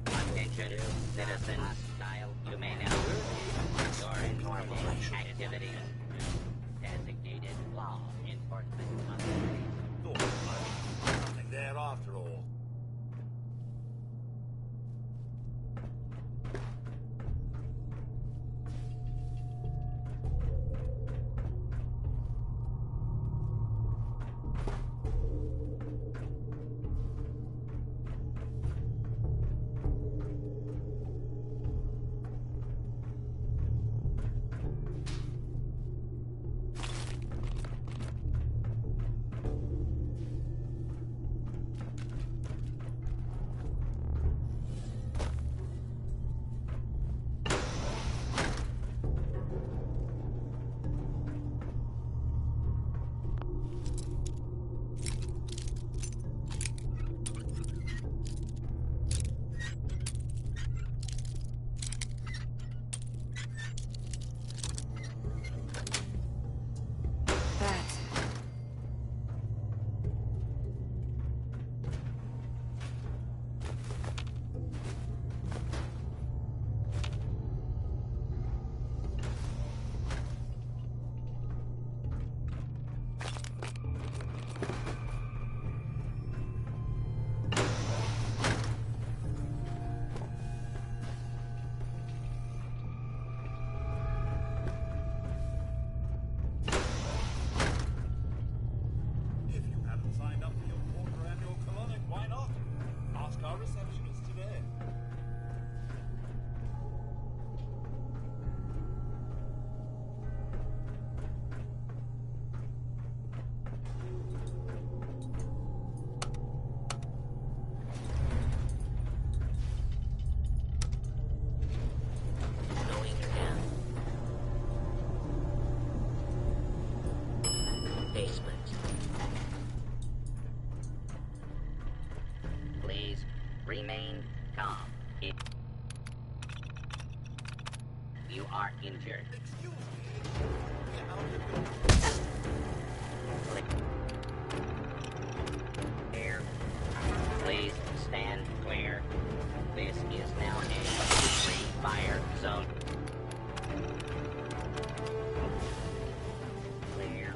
Speaker 13: Attention, citizens. Hostile, you may now your informal activities. Designated law enforcement authorities.
Speaker 21: Nothing there after all.
Speaker 13: Remain calm. If you are injured. Clear. Please stand clear. This is now a free fire zone. Clear.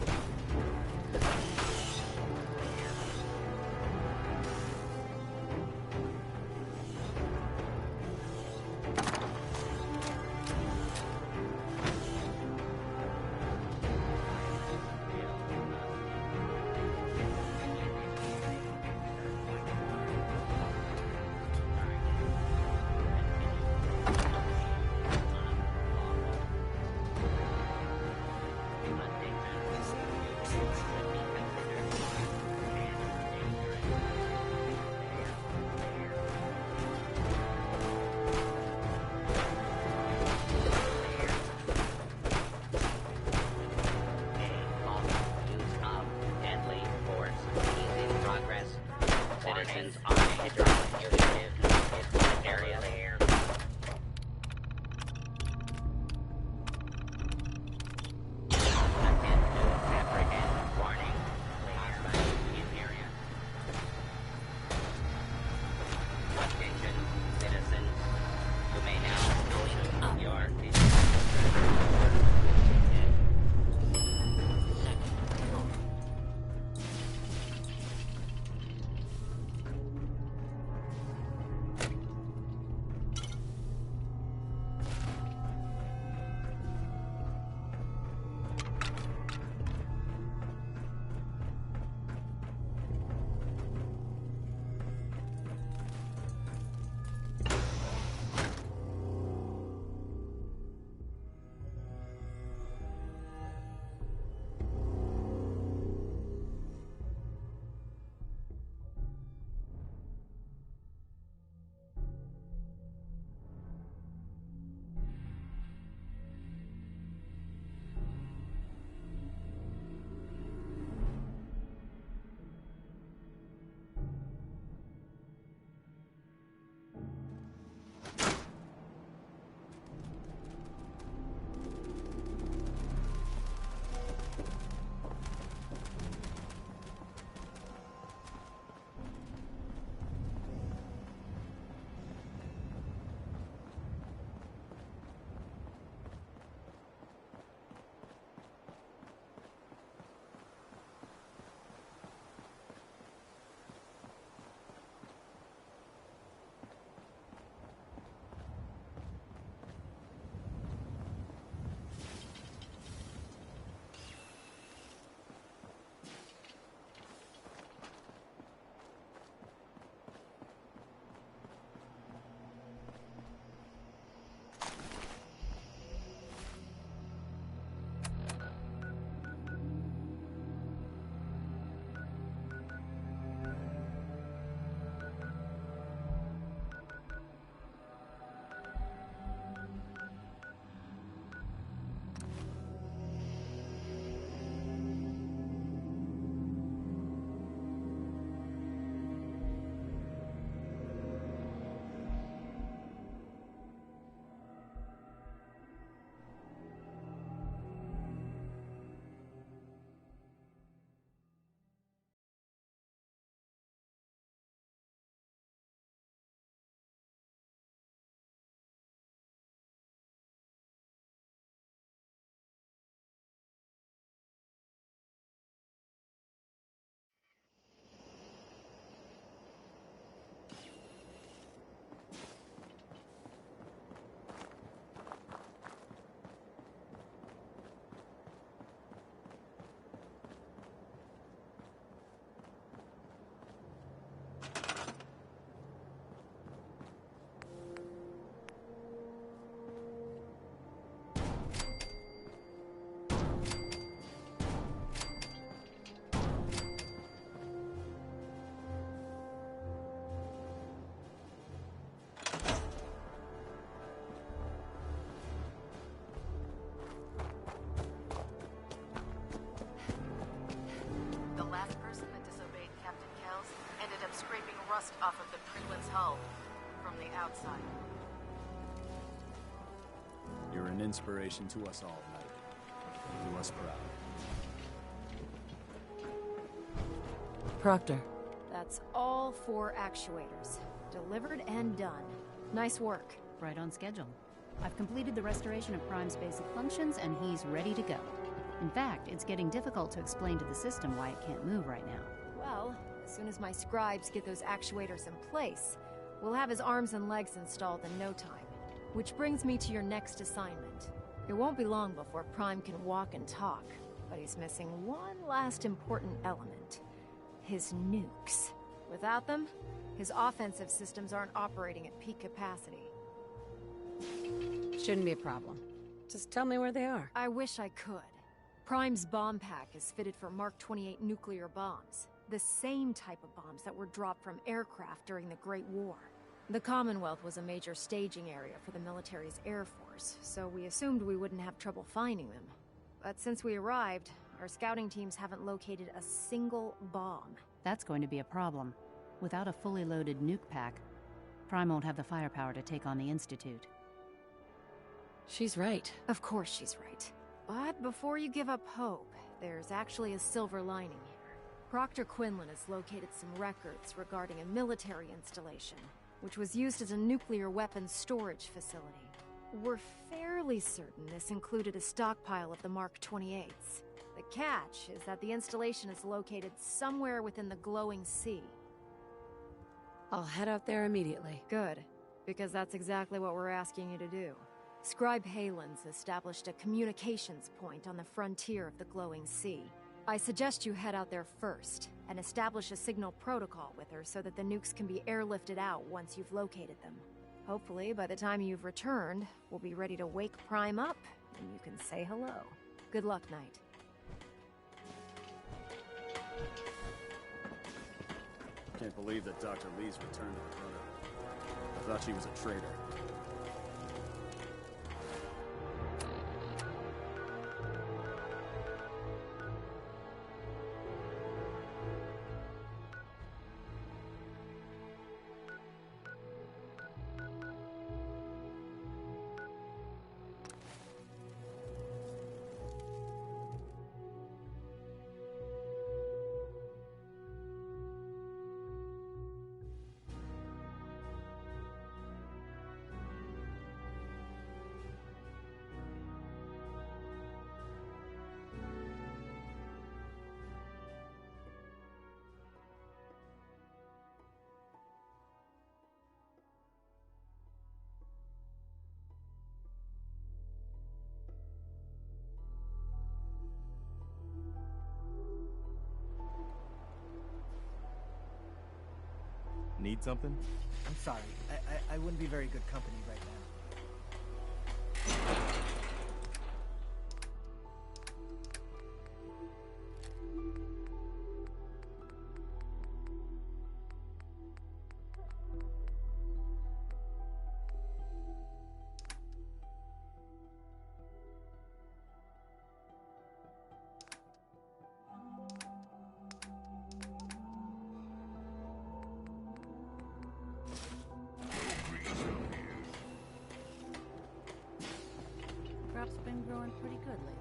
Speaker 11: the outside.
Speaker 4: You're an inspiration to us all, Knight. Do us proud.
Speaker 3: Proctor.
Speaker 9: That's all 4 actuators. Delivered and done. Nice work.
Speaker 18: Right on schedule. I've completed the restoration of Prime's basic functions, and he's ready to go. In fact, it's getting difficult to explain to the system why it can't move right now.
Speaker 9: Well, as soon as my scribes get those actuators in place, we'll have his arms and legs installed in no time. Which brings me to your next assignment. It won't be long before Prime can walk and talk, but he's missing one last important element. His nukes. Without them, his offensive systems aren't operating at peak capacity.
Speaker 3: Shouldn't be a problem. Just tell me where they are.
Speaker 9: I wish I could. Prime's bomb pack is fitted for Mark 28 nuclear bombs. The same type of bombs that were dropped from aircraft during the Great War. The Commonwealth was a major staging area for the military's Air Force, so we assumed we wouldn't have trouble finding them. But since we arrived, our scouting teams haven't located a single bomb.
Speaker 18: That's going to be a problem. Without a fully loaded nuke pack, Prime won't have the firepower to take on the Institute.
Speaker 3: She's right.
Speaker 9: Of course she's right. But before you give up hope, there's actually a silver lining here. Proctor Quinlan has located some records regarding a military installation, which was used as a nuclear weapons storage facility. We're fairly certain this included a stockpile of the Mark 28s. The catch is that the installation is located somewhere within the glowing sea.
Speaker 3: I'll head out there immediately.
Speaker 9: Good, because that's exactly what we're asking you to do. Scribe Halen's established a communications point on the frontier of the glowing sea. I suggest you head out there first, and establish a signal protocol with her so that the nukes can be airlifted out once you've located them. Hopefully, by the time you've returned, we'll be ready to wake Prime up, and you can say hello. Good luck, Knight.
Speaker 4: Can't believe that Dr. Li's returned to the Brotherhood. I thought she was a traitor.
Speaker 1: Need something?
Speaker 14: I'm sorry. I wouldn't be very good company right now.
Speaker 11: Crop's been growing pretty good lately.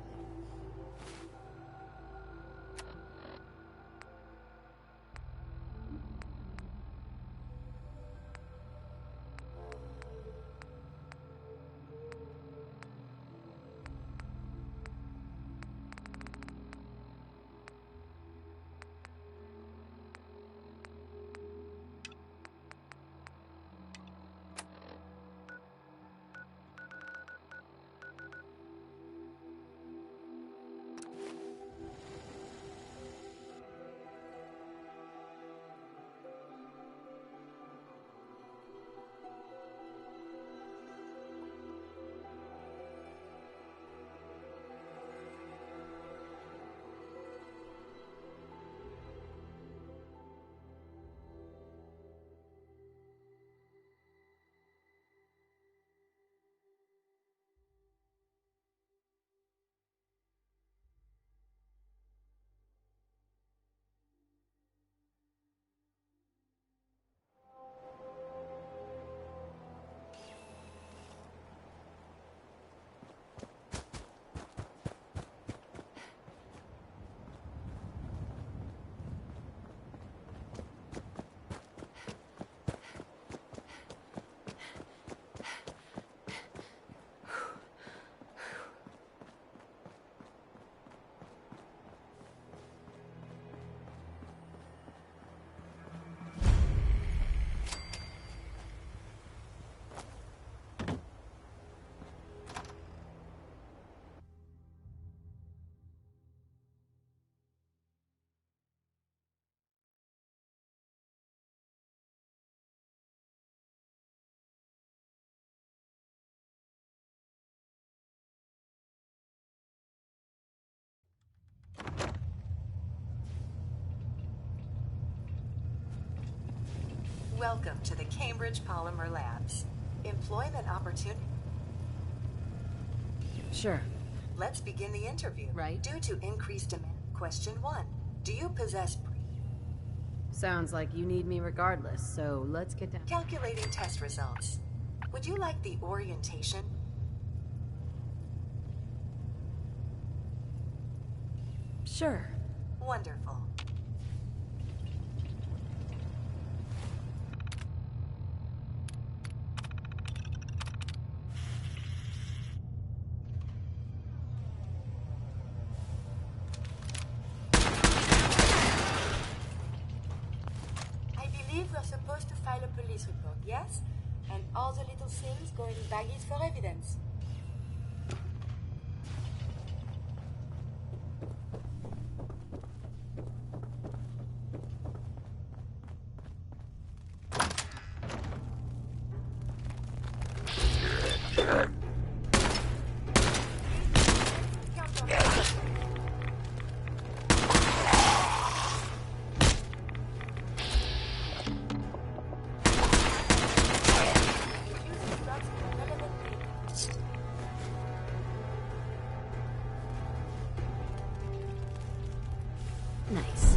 Speaker 10: Welcome to the Cambridge Polymer Labs. Employment opportunity.
Speaker 3: Sure.
Speaker 10: Let's begin the interview.
Speaker 3: Right.
Speaker 10: Due to increased demand. Question 1. Do you possess...
Speaker 3: Sounds like you need me regardless, so let's get down.
Speaker 10: Calculating test results. Would you like the orientation?
Speaker 3: Sure.
Speaker 10: Wonderful.
Speaker 22: I believe we're supposed to file a police report, yes? And all the little things go in baggies for evidence.
Speaker 3: Nice.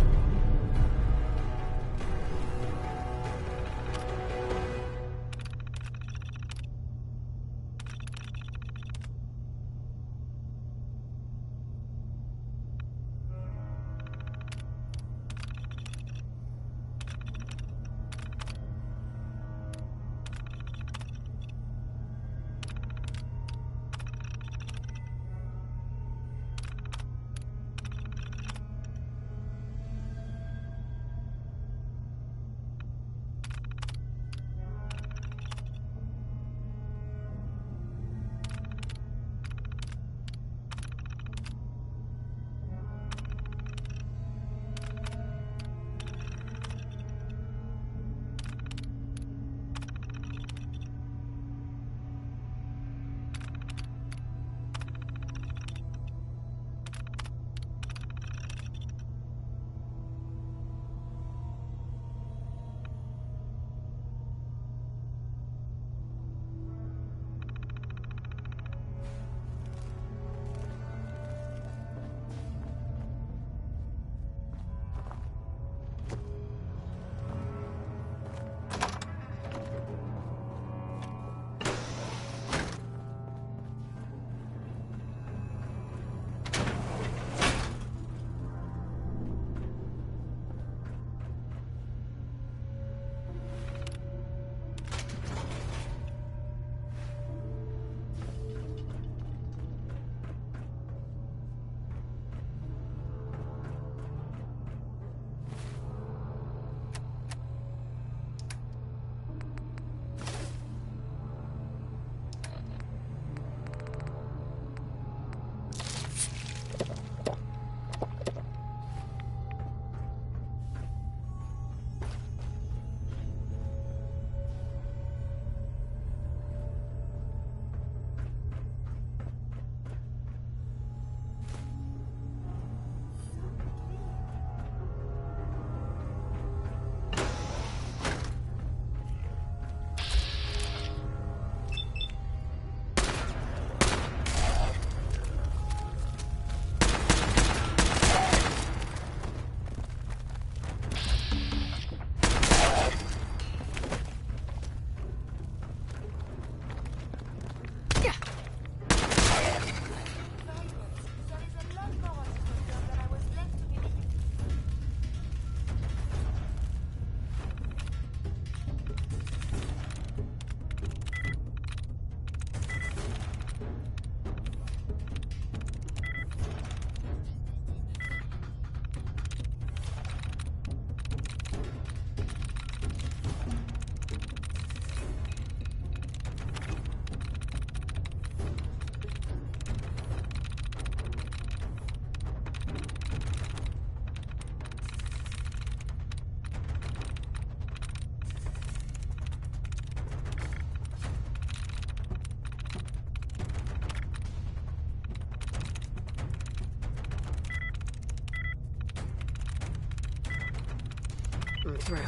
Speaker 3: I'm through.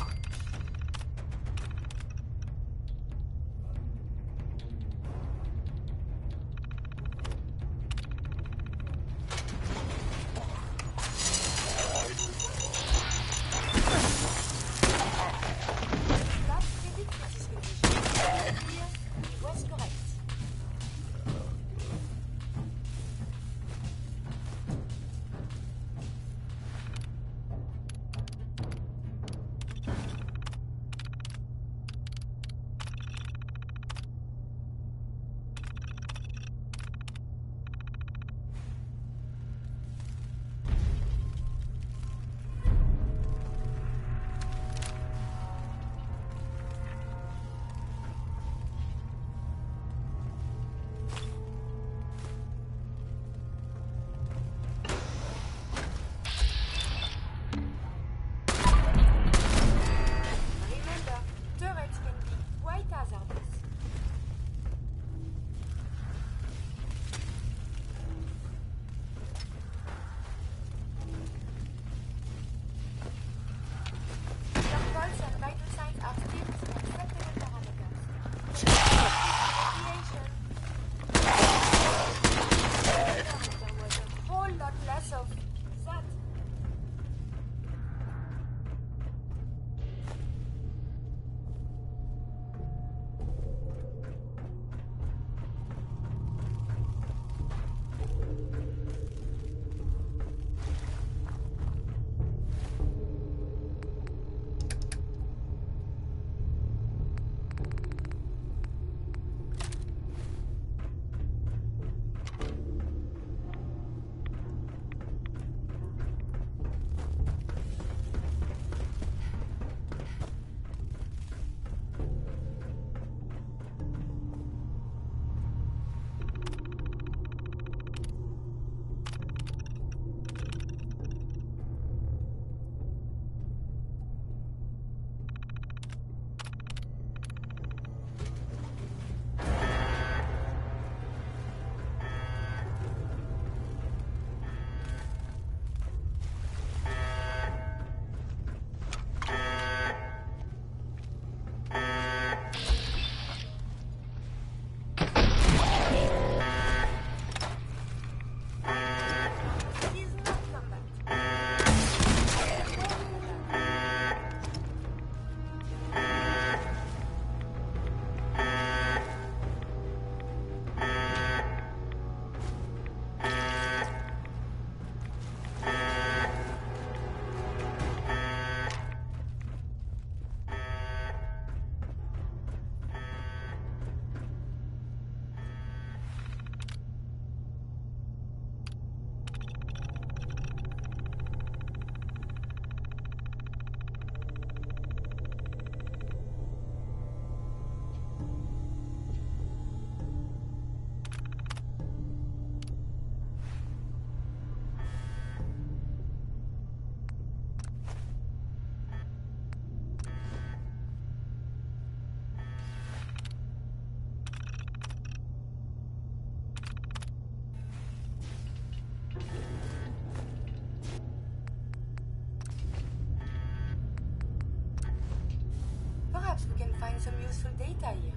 Speaker 22: data here.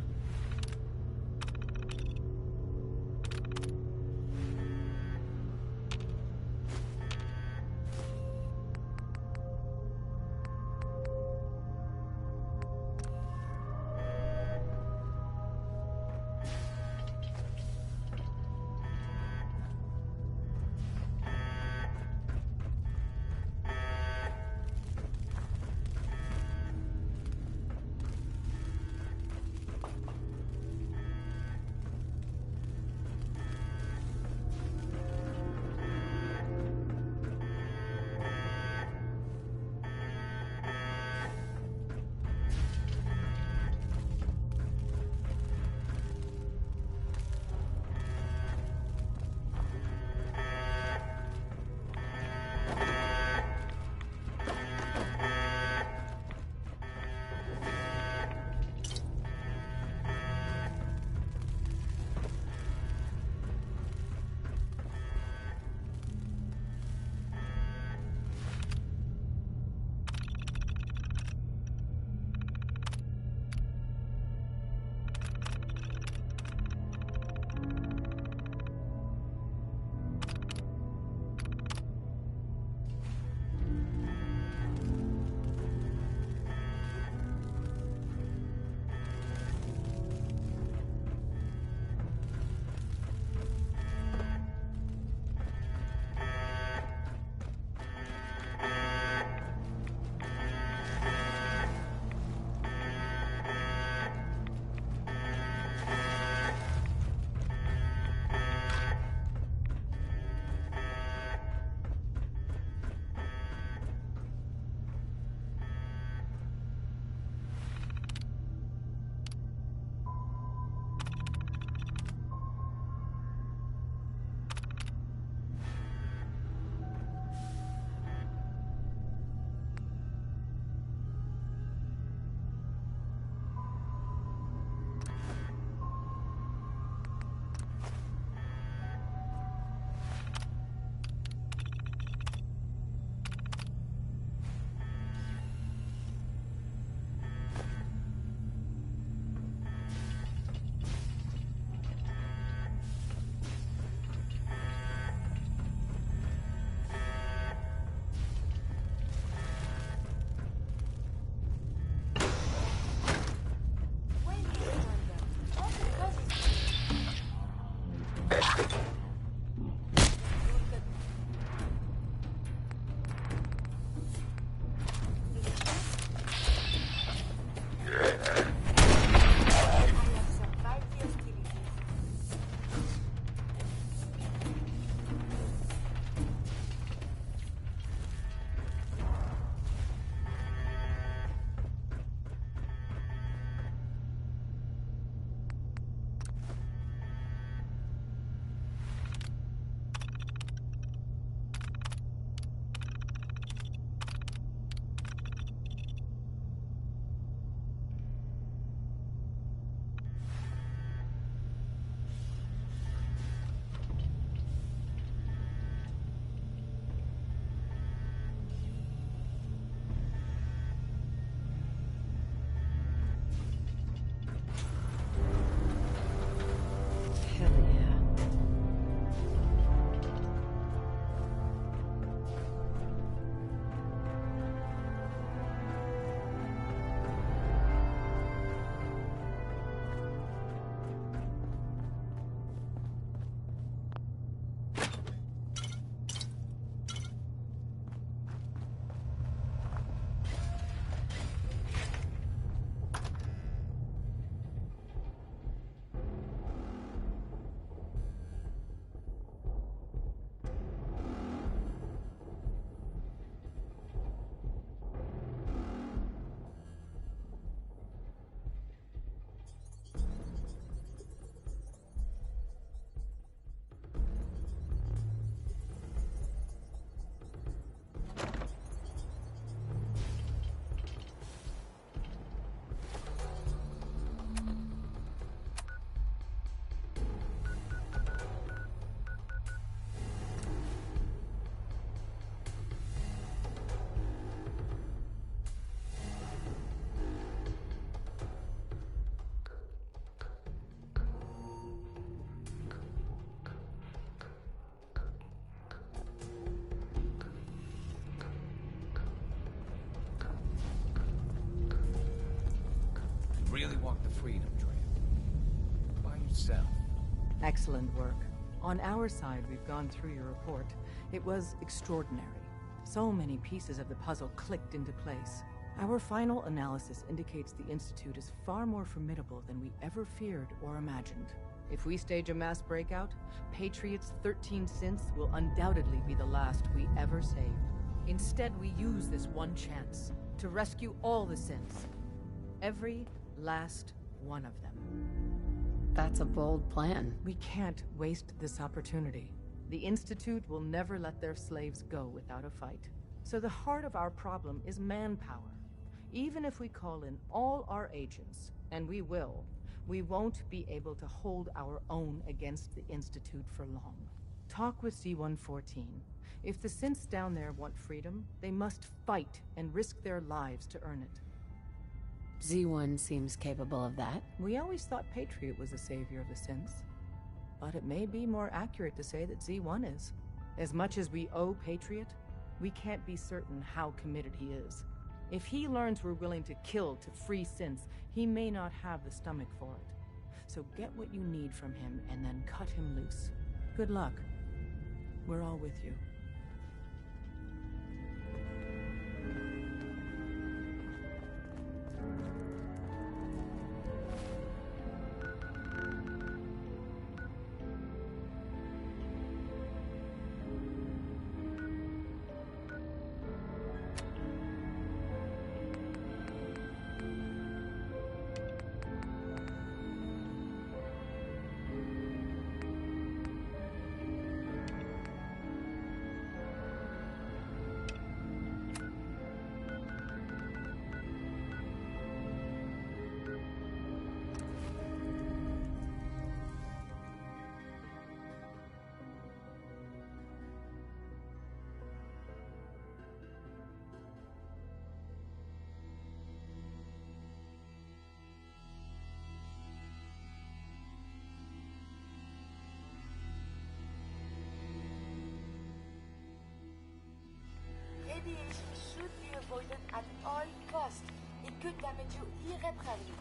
Speaker 12: freedom trail. By yourself.
Speaker 15: Excellent work. On our side, we've gone through your report. It was extraordinary. So many pieces of the puzzle clicked into place. Our final analysis indicates the Institute is far more formidable than we ever feared or imagined. If we stage a mass breakout, Patriot's 13 synths will undoubtedly be the last we ever save. Instead, we use this one chance to rescue all the synths. Every last one of them.
Speaker 3: That's a bold plan.
Speaker 15: We can't waste this opportunity. The Institute will never let their slaves go without a fight. So the heart of our problem is manpower. Even if we call in all our agents, and we will, we won't be able to hold our own against the Institute for long. Talk with C-114. If the synths down there want freedom, they must fight and risk their lives to earn it.
Speaker 3: Z1 seems capable of that.
Speaker 15: We always thought Patriot was the savior of the synths. But it may be more accurate to say that Z1 is. As much as we owe Patriot, we can't be certain how committed he is. If he learns we're willing to kill to free synths, he may not have the stomach for it. So get what you need from him and then cut him loose. Good luck. We're all with you.
Speaker 22: Radiation should be avoided at all costs. It could damage you irreparably.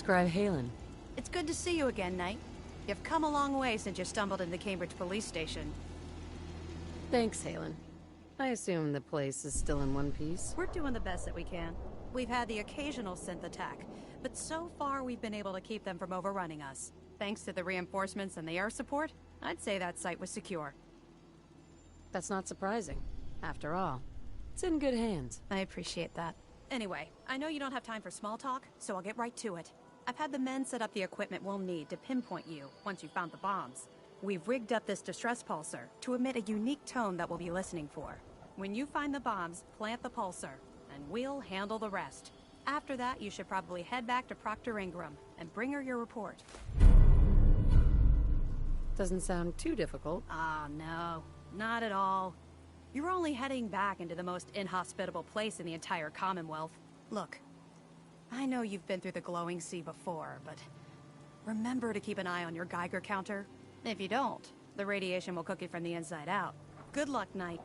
Speaker 3: Scribe Halen.
Speaker 11: It's good to see you again, Knight. You've come a long way since you stumbled into the Cambridge police station.
Speaker 3: Thanks, Halen. I assume the place is still in one piece?
Speaker 11: We're doing the best that we can. We've had the occasional synth attack, but so far we've been able to keep them from overrunning us. Thanks to the reinforcements and the air support, I'd say that site was secure.
Speaker 3: That's not surprising. After all, it's in good hands.
Speaker 11: I appreciate that. Anyway, I know you don't have time for small talk, so I'll get right to it. I've had the men set up the equipment we'll need to pinpoint you once you've found the bombs. We've rigged up this distress pulsar to emit a unique tone that we'll be listening for. When you find the bombs, plant the pulsar, and we'll handle the rest. After that, you should probably head back to Proctor Ingram and bring her your report.
Speaker 3: Doesn't sound too difficult.
Speaker 11: Ah, no. Not at all. You're only heading back into the most inhospitable place in the entire Commonwealth. Look, I know you've been through the glowing sea before, but remember to keep an eye on your Geiger counter. If you don't, the radiation will cook you from the inside out. Good luck, Knight.